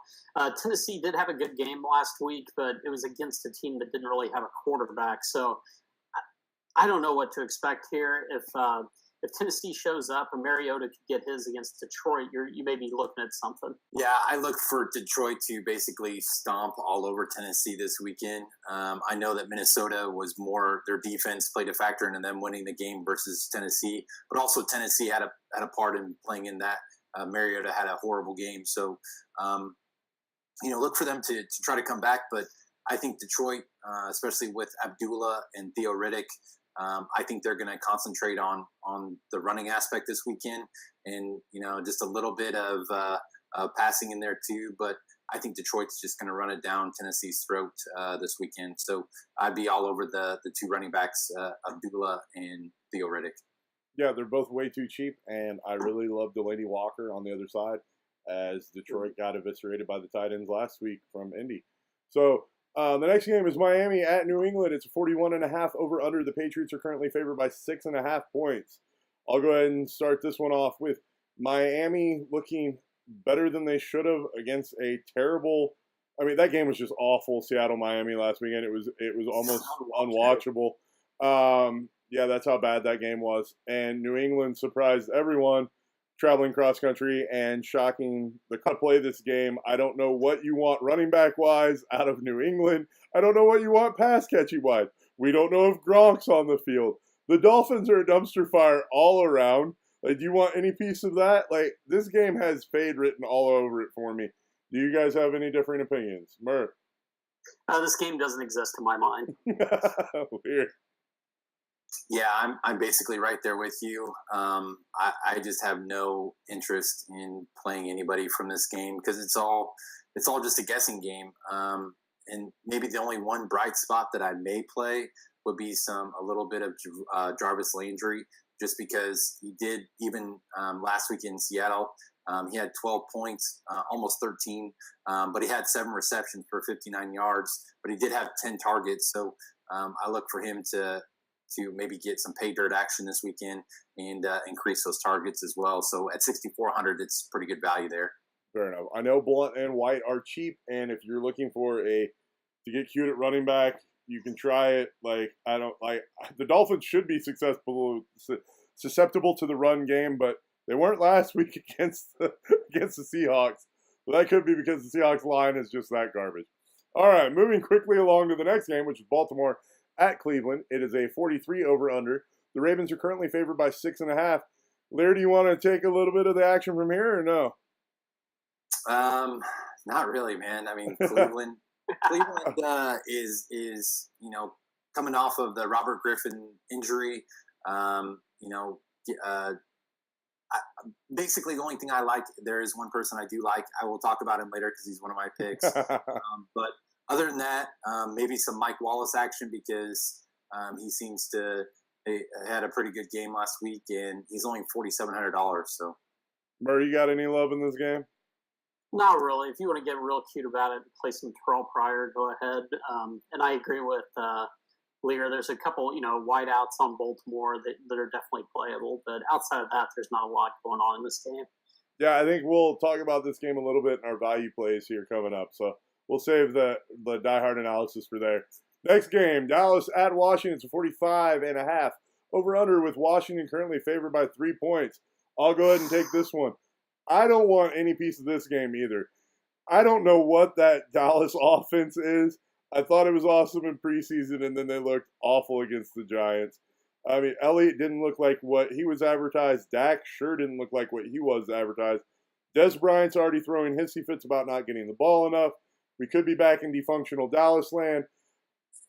Tennessee did have a good game last week, but it was against a team that didn't really have a quarterback, so I don't know what to expect here. If Tennessee shows up and Mariota could get his against Detroit, you may be looking at something. Yeah, I look for Detroit to basically stomp all over Tennessee this weekend. I know that Minnesota was more, their defense played a factor in them winning the game versus Tennessee, but also Tennessee had a part in playing in that. Mariota had a horrible game, so look for them to try to come back. But I think Detroit, especially with Abdullah and Theo Riddick, I think they're going to concentrate on the running aspect this weekend, and just a little bit of passing in there too. But I think Detroit's just going to run it down Tennessee's throat this weekend. So I'd be all over the two running backs, Abdullah and Theo Riddick. Yeah, they're both way too cheap, and I really love Delaney Walker on the other side, as Detroit got eviscerated by the tight ends last week from Indy. So the next game is Miami at New England. It's a 41.5 over/under. The Patriots are currently favored by 6.5 points. I'll go ahead and start this one off with Miami looking better than they should have against a terrible. I mean, that game was just awful. Seattle-Miami last weekend. It was almost unwatchable. Yeah, that's how bad that game was. And New England surprised everyone, traveling cross-country and shocking the cut play this game. I don't know what you want running back-wise out of New England. I don't know what you want pass-catching-wise. We don't know if Gronk's on the field. The Dolphins are a dumpster fire all around. Like, do you want any piece of that? Like, this game has fade written all over it for me. Do you guys have any different opinions? Murr? This game doesn't exist in my mind. Weird. Yeah, I'm basically right there with you. I just have no interest in playing anybody from this game because it's all just a guessing game. And maybe the only one bright spot that I may play would be a little bit of Jarvis Landry, just because he did even last week in Seattle. He had 12 points, almost 13, but he had 7 receptions for 59 yards. But he did have 10 targets, so I look for him to maybe get some pay dirt action this weekend and increase those targets as well. So at 6,400, it's pretty good value there. Fair enough. I know Blunt and White are cheap, and if you're looking for to get cute at running back, you can try it. The Dolphins should be susceptible to the run game, but they weren't last week against the Seahawks. But that could be because the Seahawks line is just that garbage. All right, moving quickly along to the next game, which is Baltimore at Cleveland. It is a 43 over/under. The Ravens are currently favored by 6.5. Liehr, do you want to take a little bit of the action from here or no? Not really, man. I mean, Cleveland is coming off of the Robert Griffin injury. I basically the only thing I like, there is one person I do like. I will talk about him later because he's one of my picks. But other than that, maybe some Mike Wallace action because he seems to had a pretty good game last week, and he's only $4,700. So, Murr, you got any love in this game? Not really. If you want to get real cute about it and play some Terrell Pryor, go ahead. And I agree with Liehr. There's a couple, wideouts on Baltimore that are definitely playable, but outside of that, there's not a lot going on in this game. Yeah, I think we'll talk about this game a little bit in our value plays here coming up. So we'll save the diehard analysis for there. Next game, Dallas at Washington. It's 45.5. Over-under with Washington currently favored by 3 points. I'll go ahead and take this one. I don't want any piece of this game either. I don't know what that Dallas offense is. I thought it was awesome in preseason, and then they looked awful against the Giants. I mean, Elliott didn't look like what he was advertised. Dak sure didn't look like what he was advertised. Des Bryant's already throwing hissy fits about not getting the ball enough. We could be back in dysfunctional Dallas land.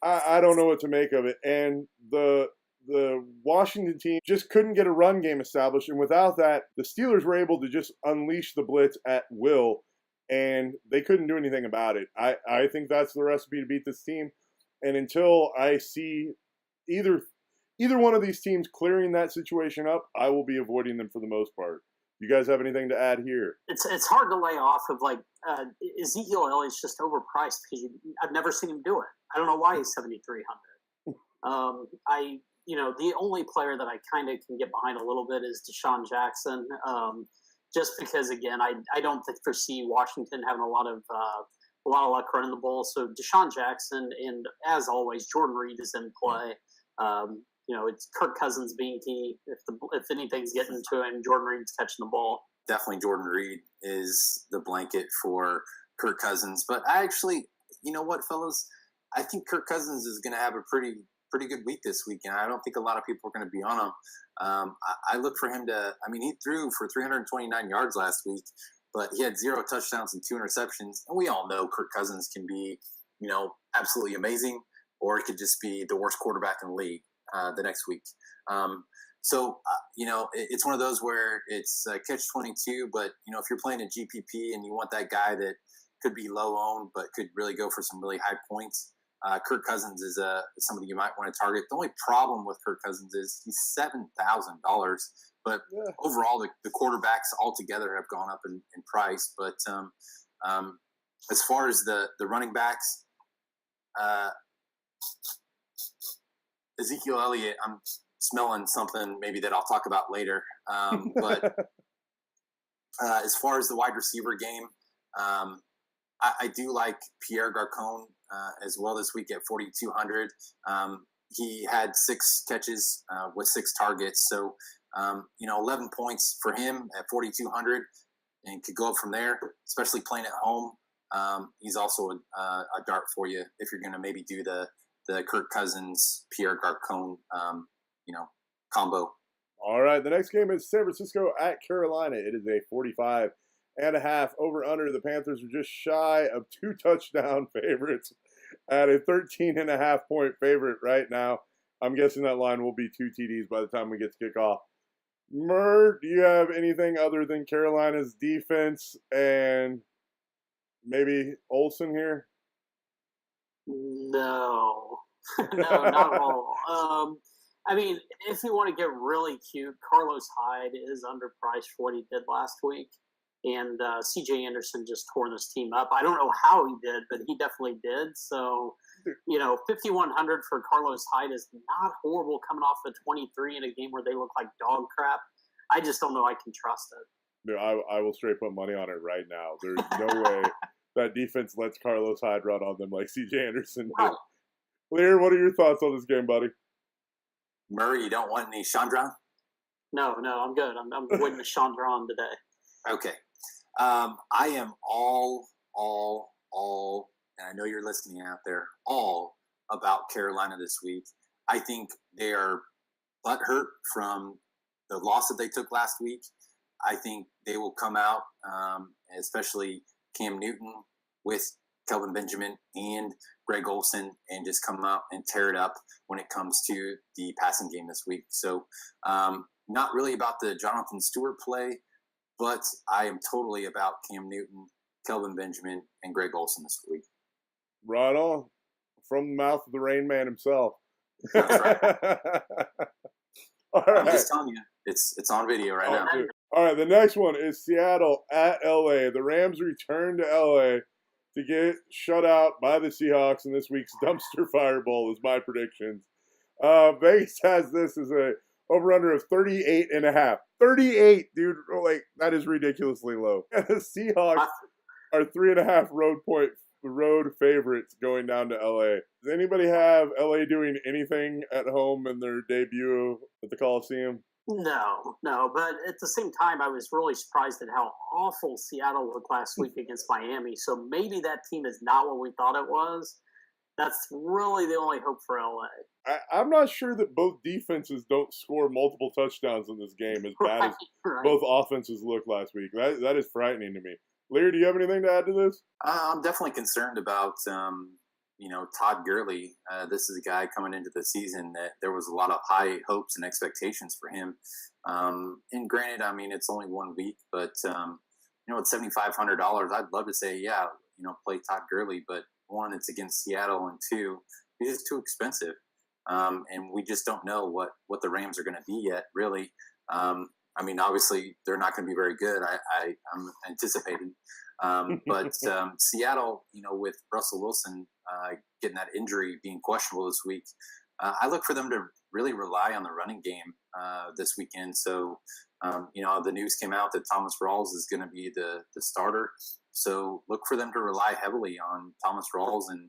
I don't know what to make of it. And the Washington team just couldn't get a run game established. And without that, the Steelers were able to just unleash the blitz at will, and they couldn't do anything about it. I think that's the recipe to beat this team. And until I see either one of these teams clearing that situation up, I will be avoiding them for the most part. You guys have anything to add here? It's hard to lay off of Ezekiel Elliott's just overpriced because I've never seen him do it. I don't know why he's 7,300. The only player that I kind of can get behind a little bit is Deshaun Jackson, just because again I don't foresee Washington having a lot of luck running the ball. So Deshaun Jackson, and as always Jordan Reed is in play. It's Kirk Cousins being key. If anything's getting to him, Jordan Reed's catching the ball. Definitely Jordan Reed is the blanket for Kirk Cousins. But I actually, you know what, fellas? I think Kirk Cousins is going to have a pretty good week this week, and I don't think a lot of people are going to be on him. I look for him to – he threw for 329 yards last week, but he had 0 touchdowns and 2 interceptions. And we all know Kirk Cousins can be, absolutely amazing, or it could just be the worst quarterback in the league the next week. It's one of those where it's catch-22, but, if you're playing a GPP and you want that guy that could be low-owned but could really go for some really high points, Kirk Cousins is somebody you might want to target. The only problem with Kirk Cousins is he's $7,000, but overall the quarterbacks altogether have gone up in price. But as far as the running backs, Ezekiel Elliott, I'm smelling something maybe that I'll talk about later. But as far as the wide receiver game, I do like Pierre Garcon as well this week at 4,200. He had 6 catches with 6 targets. So, 11 points for him at 4,200 and could go up from there, especially playing at home. He's also a dart for you if you're going to maybe do the Kirk Cousins, Pierre Garcon, combo. All right. The next game is San Francisco at Carolina. It is a 45.5 over-under. The Panthers are just shy of 2 touchdown favorites at a 13.5 point favorite right now. I'm guessing that line will be 2 TDs by the time we get to kickoff. Murr, do you have anything other than Carolina's defense and maybe Olsen here? No, not at all. If you want to get really cute, Carlos Hyde is underpriced for what he did last week. And C.J. Anderson just tore this team up. I don't know how he did, but he definitely did. So, 5,100 for Carlos Hyde is not horrible coming off the 23 in a game where they look like dog crap. I just don't know I can trust it. Dude, I will straight put money on it right now. There's no way that defense lets Carlos Hyde run on them like C.J. Anderson did. Right. Liehr, what are your thoughts on this game, buddy? Murray, you don't want any Chandron? No, I'm good. I'm avoiding the Chandron today. Okay. I am all, and I know you're listening out there, all about Carolina this week. I think they are butthurt from the loss that they took last week. I think they will come out, especially Cam Newton with Kelvin Benjamin and Greg Olsen, and just come out and tear it up when it comes to the passing game this week. So not really about the Jonathan Stewart play, but I am totally about Cam Newton, Kelvin Benjamin, and Greg Olsen this week. Right on. From the mouth of the Rain Man himself. That's right. All right. I'm just telling you, it's on video right now. Dude. All right, the next one is Seattle at LA. The Rams return to LA to get shut out by the Seahawks in this week's Dumpster Fire Bowl is my predictions. Vegas has this as a over-under of 38.5. 38, dude. Like, that is ridiculously low. The Seahawks are 3.5 road favorites going down to LA. Does anybody have LA doing anything at home in their debut at the Coliseum? No, but at the same time, I was really surprised at how awful Seattle looked last week against Miami. So maybe that team is not what we thought it was. That's really the only hope for LA. I'm not sure that both defenses don't score multiple touchdowns in this game as bad as both offenses looked last week. That is frightening to me. Lear, do you have anything to add to this? I'm definitely concerned about Todd Gurley. This is a guy coming into the season that there was a lot of high hopes and expectations for him. And granted, I mean, it's only 1 week, but at $7,500, I'd love to say, play Todd Gurley. But one, it's against Seattle, and two, he's just too expensive. And we just don't know what the Rams are going to be yet, really. I mean, obviously, they're not going to be very good. I'm anticipating. But Seattle, with Russell Wilson getting that injury, being questionable this week, I look for them to really rely on the running game this weekend. So, the news came out that Thomas Rawls is going to be the starter. So look for them to rely heavily on Thomas Rawls and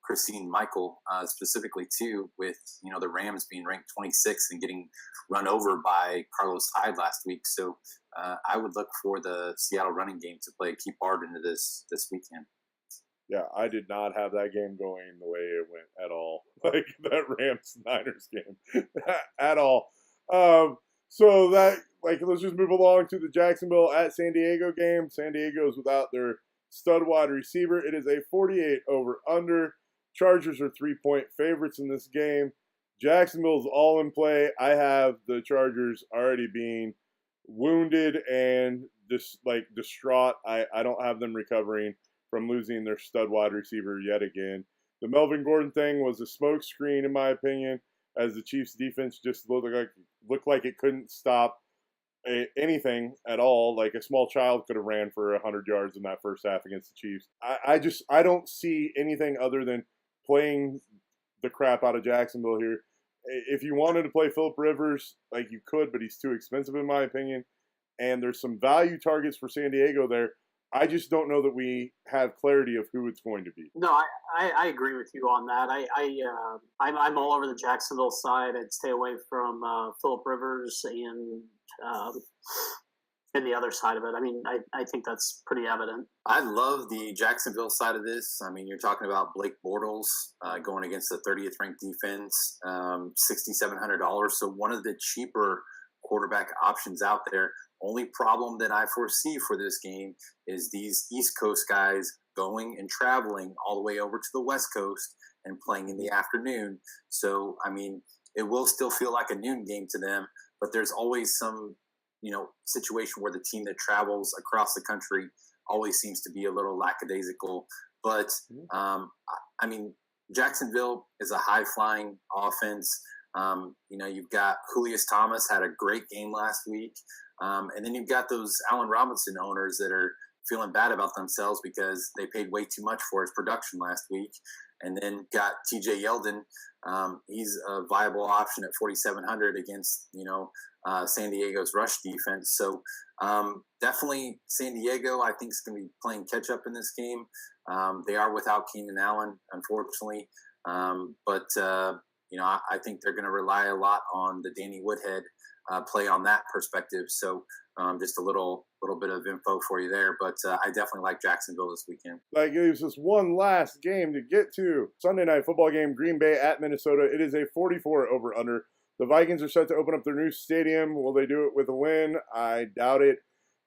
Christine Michael, specifically too, with the Rams being ranked 26th and getting run over by Carlos Hyde last week. So I would look for the Seattle running game to play a key part into this weekend. Yeah, I did not have that game going the way it went at all. Like that Rams-Niners game at all. So that, let's just move along to the Jacksonville at San Diego game. San Diego's without their stud wide receiver. It is a 48 over-under. Chargers are 3-point favorites in this game. Jacksonville's all in play. I have the Chargers already being wounded and distraught. I don't have them recovering from losing their stud wide receiver yet again. The Melvin Gordon thing was a smokescreen, in my opinion, as the Chiefs' defense just looked like it couldn't stop anything at all. Like a small child could have ran for 100 yards in that first half against the Chiefs. I don't see anything other than playing the crap out of Jacksonville here. If you wanted to play Phillip Rivers, you could, but he's too expensive in my opinion. And there's some value targets for San Diego there. I just don't know that we have clarity of who it's going to be. No, I agree with you on that. I'm all over the Jacksonville side. I'd stay away from Phillip Rivers and the other side of it. I mean, I think that's pretty evident. I love the Jacksonville side of this. I mean, you're talking about Blake Bortles going against the 30th ranked defense, $6,700. So one of the cheaper quarterback options out there. Only problem that I foresee for this game is these East Coast guys going and traveling all the way over to the West Coast and playing in the afternoon. So, I mean, it will still feel like a noon game to them, but there's always some, situation where the team that travels across the country always seems to be a little lackadaisical. But, I mean, Jacksonville is a high-flying offense. You've got Julius Thomas had a great game last week. And then you've got those Allen Robinson owners that are feeling bad about themselves because they paid way too much for his production last week. And then got TJ Yeldon. He's a viable option at 4,700 against, San Diego's rush defense. So definitely San Diego, I think, is going to be playing catch up in this game. They are without Keenan Allen, unfortunately. But I think they're going to rely a lot on the Danny Woodhead play on that perspective. So just a little bit of info for you there. But I definitely like Jacksonville this weekend. That gives us one last game to get to. Sunday night football game, Green Bay at Minnesota. It is a 44 over-under. The Vikings are set to open up their new stadium. Will they do it with a win? I doubt it.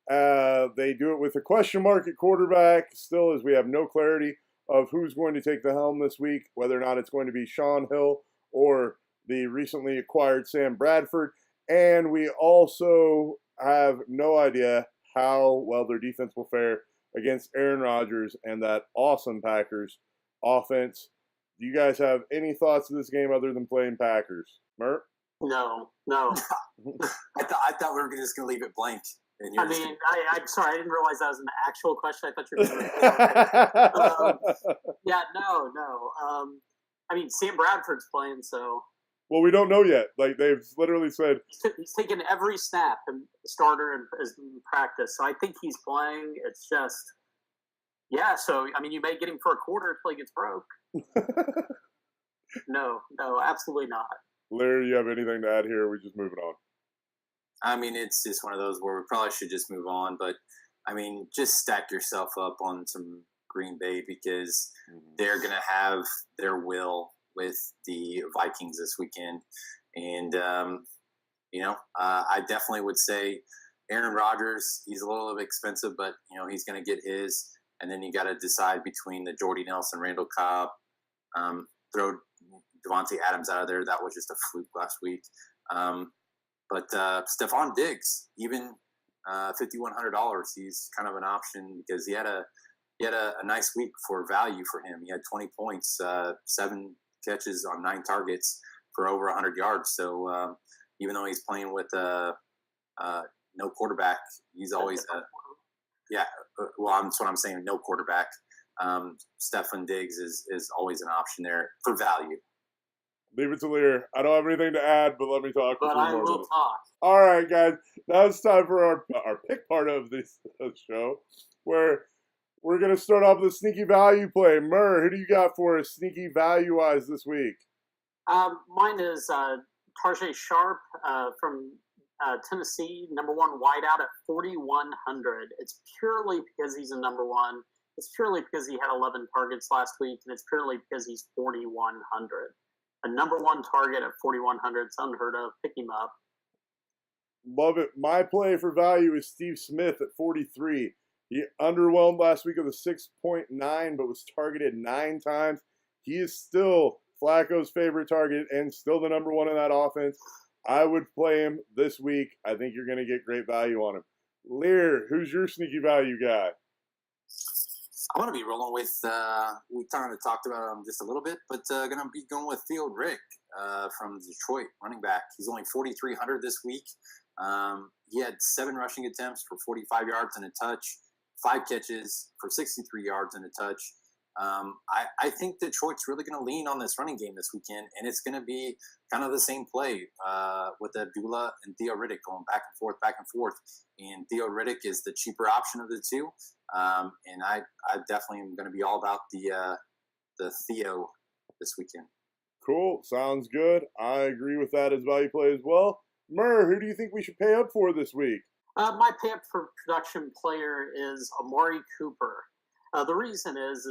They do it with a question mark at quarterback. Still, as we have no clarity of who's going to take the helm this week, whether or not it's going to be Sean Hill or the recently acquired Sam Bradford. And we also have no idea how well their defense will fare against Aaron Rodgers and that awesome Packers offense. Do you guys have any thoughts of this game other than playing Packers? Murr? No. I thought we were just going to leave it blank. And I mean, I'm sorry, I didn't realize that was an actual question. I thought you were going to yeah, no. I mean, Sam Bradford's playing, so. Well, we don't know yet. Like, they've literally said. He's taken every snap and starter in practice, so I think he's playing. It's just, yeah, so, I mean, you may get him for a quarter until he gets broke. No, absolutely not. Larry, you have anything to add here? Or we just moving on? I mean, it's just one of those where we probably should just move on. But, I mean, just stack yourself up on some Green Bay because they're going to have their will with the Vikings this weekend. And, I definitely would say Aaron Rodgers, he's a little bit expensive, but, he's going to get his. And then you got to decide between the Jordy Nelson, Randall Cobb, throw Devontae Adams out of there. That was just a fluke last week. But Stephon Diggs, even $5,100, he's kind of an option because he had a nice week for value for him. He had 20 points, 7 catches on 9 targets for over 100 yards. So even though he's playing with no quarterback, he's always that's what I'm saying. No quarterback. Stephon Diggs is always an option there for value. Leave it to Liehr. I don't have anything to add, but let me talk. But I will talk. All right, guys. Now it's time for our pick part of this show, where we're going to start off with a sneaky value play. Murr, who do you got for us sneaky value-wise this week? Mine is Tarjay Sharp from Tennessee, number 1 wideout at 4,100. It's purely because he's a number 1. It's purely because he had 11 targets last week, and it's purely because he's 4,100. A number 1 target at 4,100. It's unheard of. Pick him up. Love it. My play for value is Steve Smith at 43. He underwhelmed last week with a 6.9, but was targeted 9 times. He is still Flacco's favorite target and still the number 1 in that offense. I would play him this week. I think you're going to get great value on him. Liehr, who's your sneaky value guy? I'm going to be rolling with, we kind of talked about him just a little bit, but going to be going with Theo Rick from Detroit, running back. He's only 4,300 this week. He had 7 rushing attempts for 45 yards and a touch, 5 catches for 63 yards and a touch. I think Detroit's really going to lean on this running game this weekend, and it's going to be kind of the same play with Abdullah and Theo Riddick going back and forth. And Theo Riddick is the cheaper option of the two. And I definitely am going to be all about the Theo this weekend. Cool. Sounds good. I agree with that as value play as well. Murr, who do you think we should pay up for this week? My pay up for production player is Amari Cooper. The reason is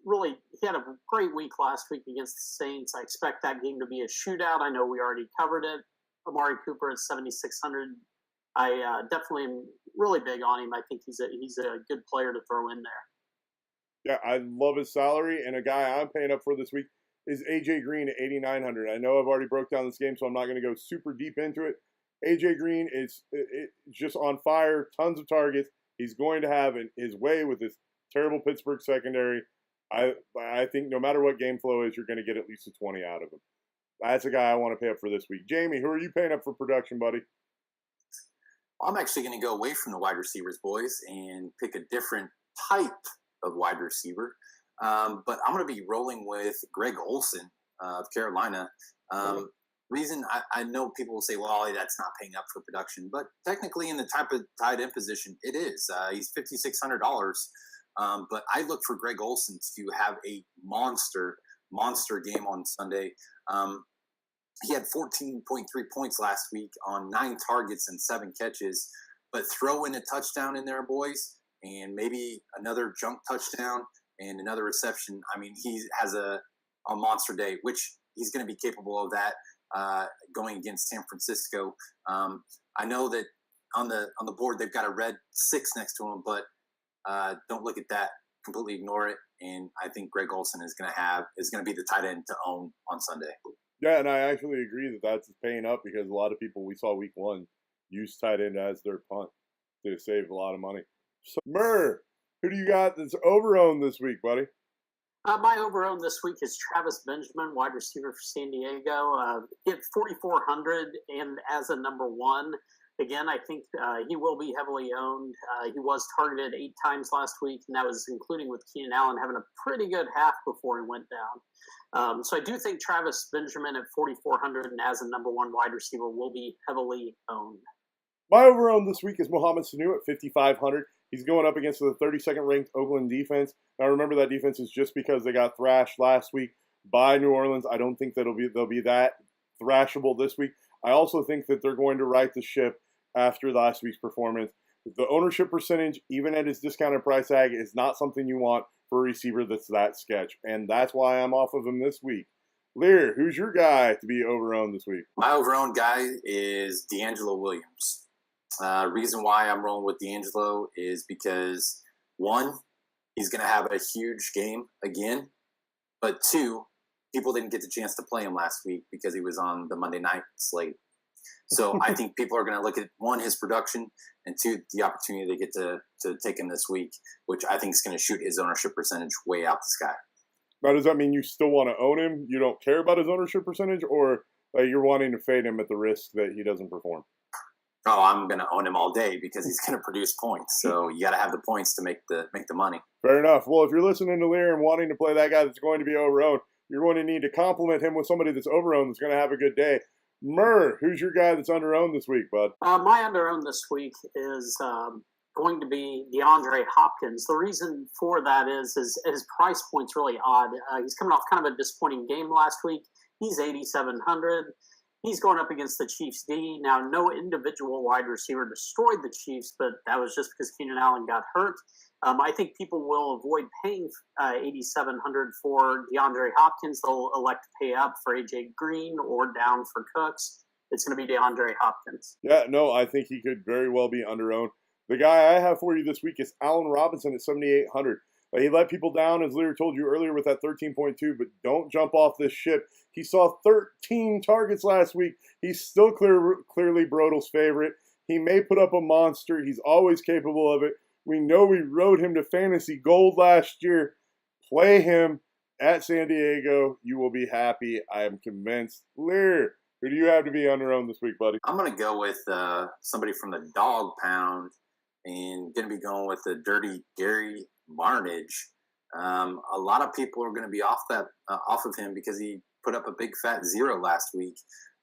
really he had a great week last week against the Saints. I expect that game to be a shootout. I know we already covered it. Amari Cooper at 7,600. I definitely am really big on him. I think he's a good player to throw in there. Yeah, I love his salary, and a guy I'm paying up for this week is AJ Green at 8,900. I know I've already broke down this game, so I'm not going to go super deep into it. AJ Green is just on fire, tons of targets. He's going to have his way with this terrible Pittsburgh secondary. I think no matter what game flow is, you're going to get at least a 20 out of him. That's a guy I want to pay up for this week. Jamie, who are you paying up for production, buddy? I'm actually going to go away from the wide receivers, boys, and pick a different type of wide receiver. But I'm going to be rolling with Greg Olsen of Carolina. Reason I know people will say, well, that's not paying up for production. But technically in the type of tight end position, it is. He's $5,600. But I look for Greg Olsen to have a monster game on Sunday. He had 14.3 points last week on 9 targets and 7 catches. But throw in a touchdown in there, boys, and maybe another junk touchdown and another reception. I mean, he has a monster day, which he's going to be capable of that going against San Francisco. I know that on the board they've got a red 6 next to him, but don't look at that. Completely ignore it. And I think Greg Olsen is going to be the tight end to own on Sunday. Yeah, and I actually agree that that's paying up because a lot of people we saw week one use tight end as their punt to save a lot of money. So, Murr, who do you got that's over-owned this week, buddy? My over-own this week is Travis Benjamin, wide receiver for San Diego. Hit 4,400 and as a number one. Again, I think he will be heavily owned. He was targeted 8 times last week, and that was including with Keenan Allen having a pretty good half before he went down. So I do think Travis Benjamin at 4,400 and as a number one wide receiver will be heavily owned. My over-owned this week is Mohamed Sanu at 5,500. He's going up against the 32nd ranked Oakland defense. Now remember that defense is just because they got thrashed last week by New Orleans. I don't think that they'll be that thrashable this week. I also think that they're going to right the ship after last week's performance. The ownership percentage, even at his discounted price tag, is not something you want for a receiver that's that sketch. And that's why I'm off of him this week. Liehr, who's your guy to be over-owned this week? My over-owned guy is D'Angelo Williams. Reason why I'm rolling with D'Angelo is because, one, he's going to have a huge game again. But two, people didn't get the chance to play him last week because he was on the Monday night slate. So I think people are going to look at, one, his production, and two, the opportunity they get to take him this week, which I think is going to shoot his ownership percentage way out the sky. Now, does that mean you still want to own him? You don't care about his ownership percentage, or you're wanting to fade him at the risk that he doesn't perform? Oh, I'm going to own him all day because he's going to produce points. So you got to have the points to make the money. Fair enough. Well, if you're listening to Liehr and wanting to play that guy that's going to be over-owned, you're going to need to complement him with somebody that's over-owned that's going to have a good day. Murr, who's your guy that's under-owned this week, bud? My under-owned this week is going to be DeAndre Hopkins. The reason for that is his price point's really odd. He's coming off kind of a disappointing game last week. He's 8,700. He's going up against the Chiefs D. Now, no individual wide receiver destroyed the Chiefs, but that was just because Keenan Allen got hurt. I think people will avoid paying $8,700 for DeAndre Hopkins. They'll elect to pay up for AJ Green or down for Cooks. It's going to be DeAndre Hopkins. Yeah, no, I think he could very well be under-owned. The guy I have for you this week is Allen Robinson at 7,800. He let people down, as Liehr told you earlier, with that 13.2, but don't jump off this ship. He saw 13 targets last week. He's still clearly Brodal's favorite. He may put up a monster. He's always capable of it. We know we rode him to fantasy gold last year. Play him at San Diego. You will be happy. I am convinced. Liehr, who do you have to be under-owned this week, buddy? I'm going to go with somebody from the dog pound and going to be going with the Dirty Gary Barnidge. A lot of people are going to be off of him because he put up a big fat 0 last week.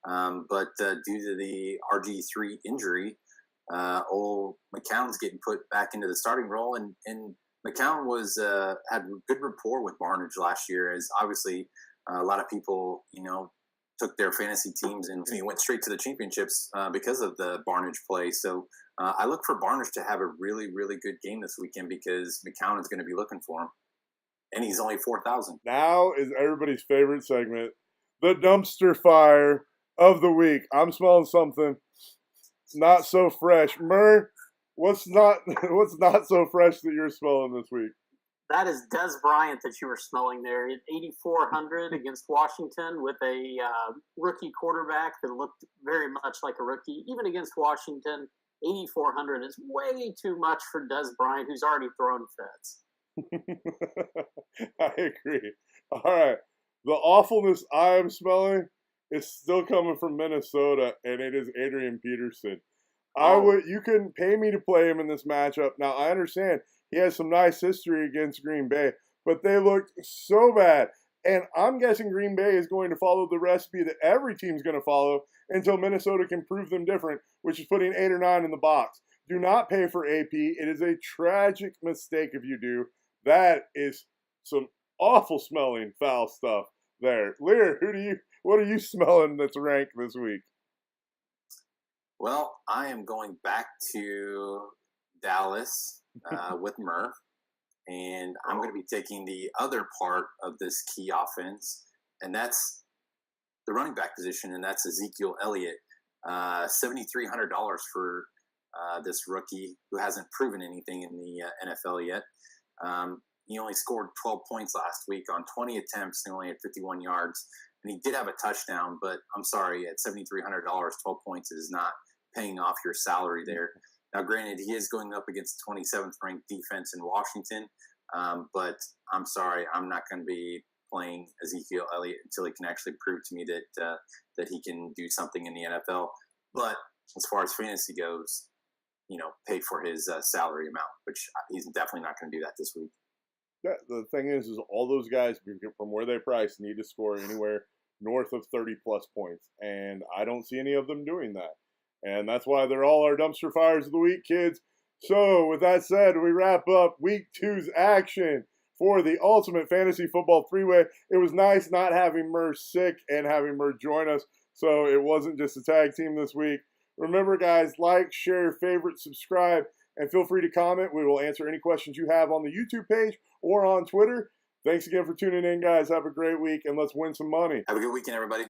But due to the RG3 injury, old McCown's getting put back into the starting role, and McCown was had good rapport with Barnidge last year, as obviously a lot of people took their fantasy teams and he went straight to the championships because of the Barnidge play. So I look for Barnidge to have a really, really good game this weekend because McCown is going to be looking for him. And he's only 4,000. Now is everybody's favorite segment, the dumpster fire of the week. I'm smelling something not so fresh. Murr, what's not so fresh that you're smelling this week? That is Des Bryant that you were smelling there. At 8,400 against Washington with a rookie quarterback that looked very much like a rookie. Even against Washington, 8,400 is way too much for Des Bryant, who's already thrown fits. I agree. All right. The awfulness I am smelling is still coming from Minnesota, and it is Adrian Peterson. You couldn't pay me to play him in this matchup. Now, I understand he has some nice history against Green Bay, but they looked so bad. And I'm guessing Green Bay is going to follow the recipe that every team's going to follow until Minnesota can prove them different, which is putting 8 or 9 in the box. Do not pay for AP. It is a tragic mistake if you do. That is some awful smelling foul stuff there. Liehr, what are you smelling that's ranked this week? Well, I am going back to Dallas with Murr, and I'm going to be taking the other part of this key offense, and that's the running back position, and that's Ezekiel Elliott. $7,300 for this rookie who hasn't proven anything in the NFL yet. He only scored 12 points last week on 20 attempts and only had 51 yards. and he did have a touchdown, but I'm sorry, at $7,300, 12 points is not paying off your salary there. Now, granted, he is going up against the 27th ranked defense in Washington, but I'm sorry, I'm not going to be playing Ezekiel Elliott until he can actually prove to me that he can do something in the NFL. But as far as fantasy goes, pay for his salary amount, which he's definitely not going to do that this week. Yeah, the thing is all those guys from where they price need to score anywhere north of 30-plus points, and I don't see any of them doing that. And that's why they're all our dumpster fires of the week, kids. So with that said, we wrap up Week 2's action for the Ultimate Fantasy Football 3-Way. It was nice not having Murr sick and having Murr join us, so it wasn't just a tag team this week. Remember, guys, like, share, favorite, subscribe, and feel free to comment. We will answer any questions you have on the YouTube page or on Twitter. Thanks again for tuning in, guys. Have a great week, and let's win some money. Have a good weekend, everybody.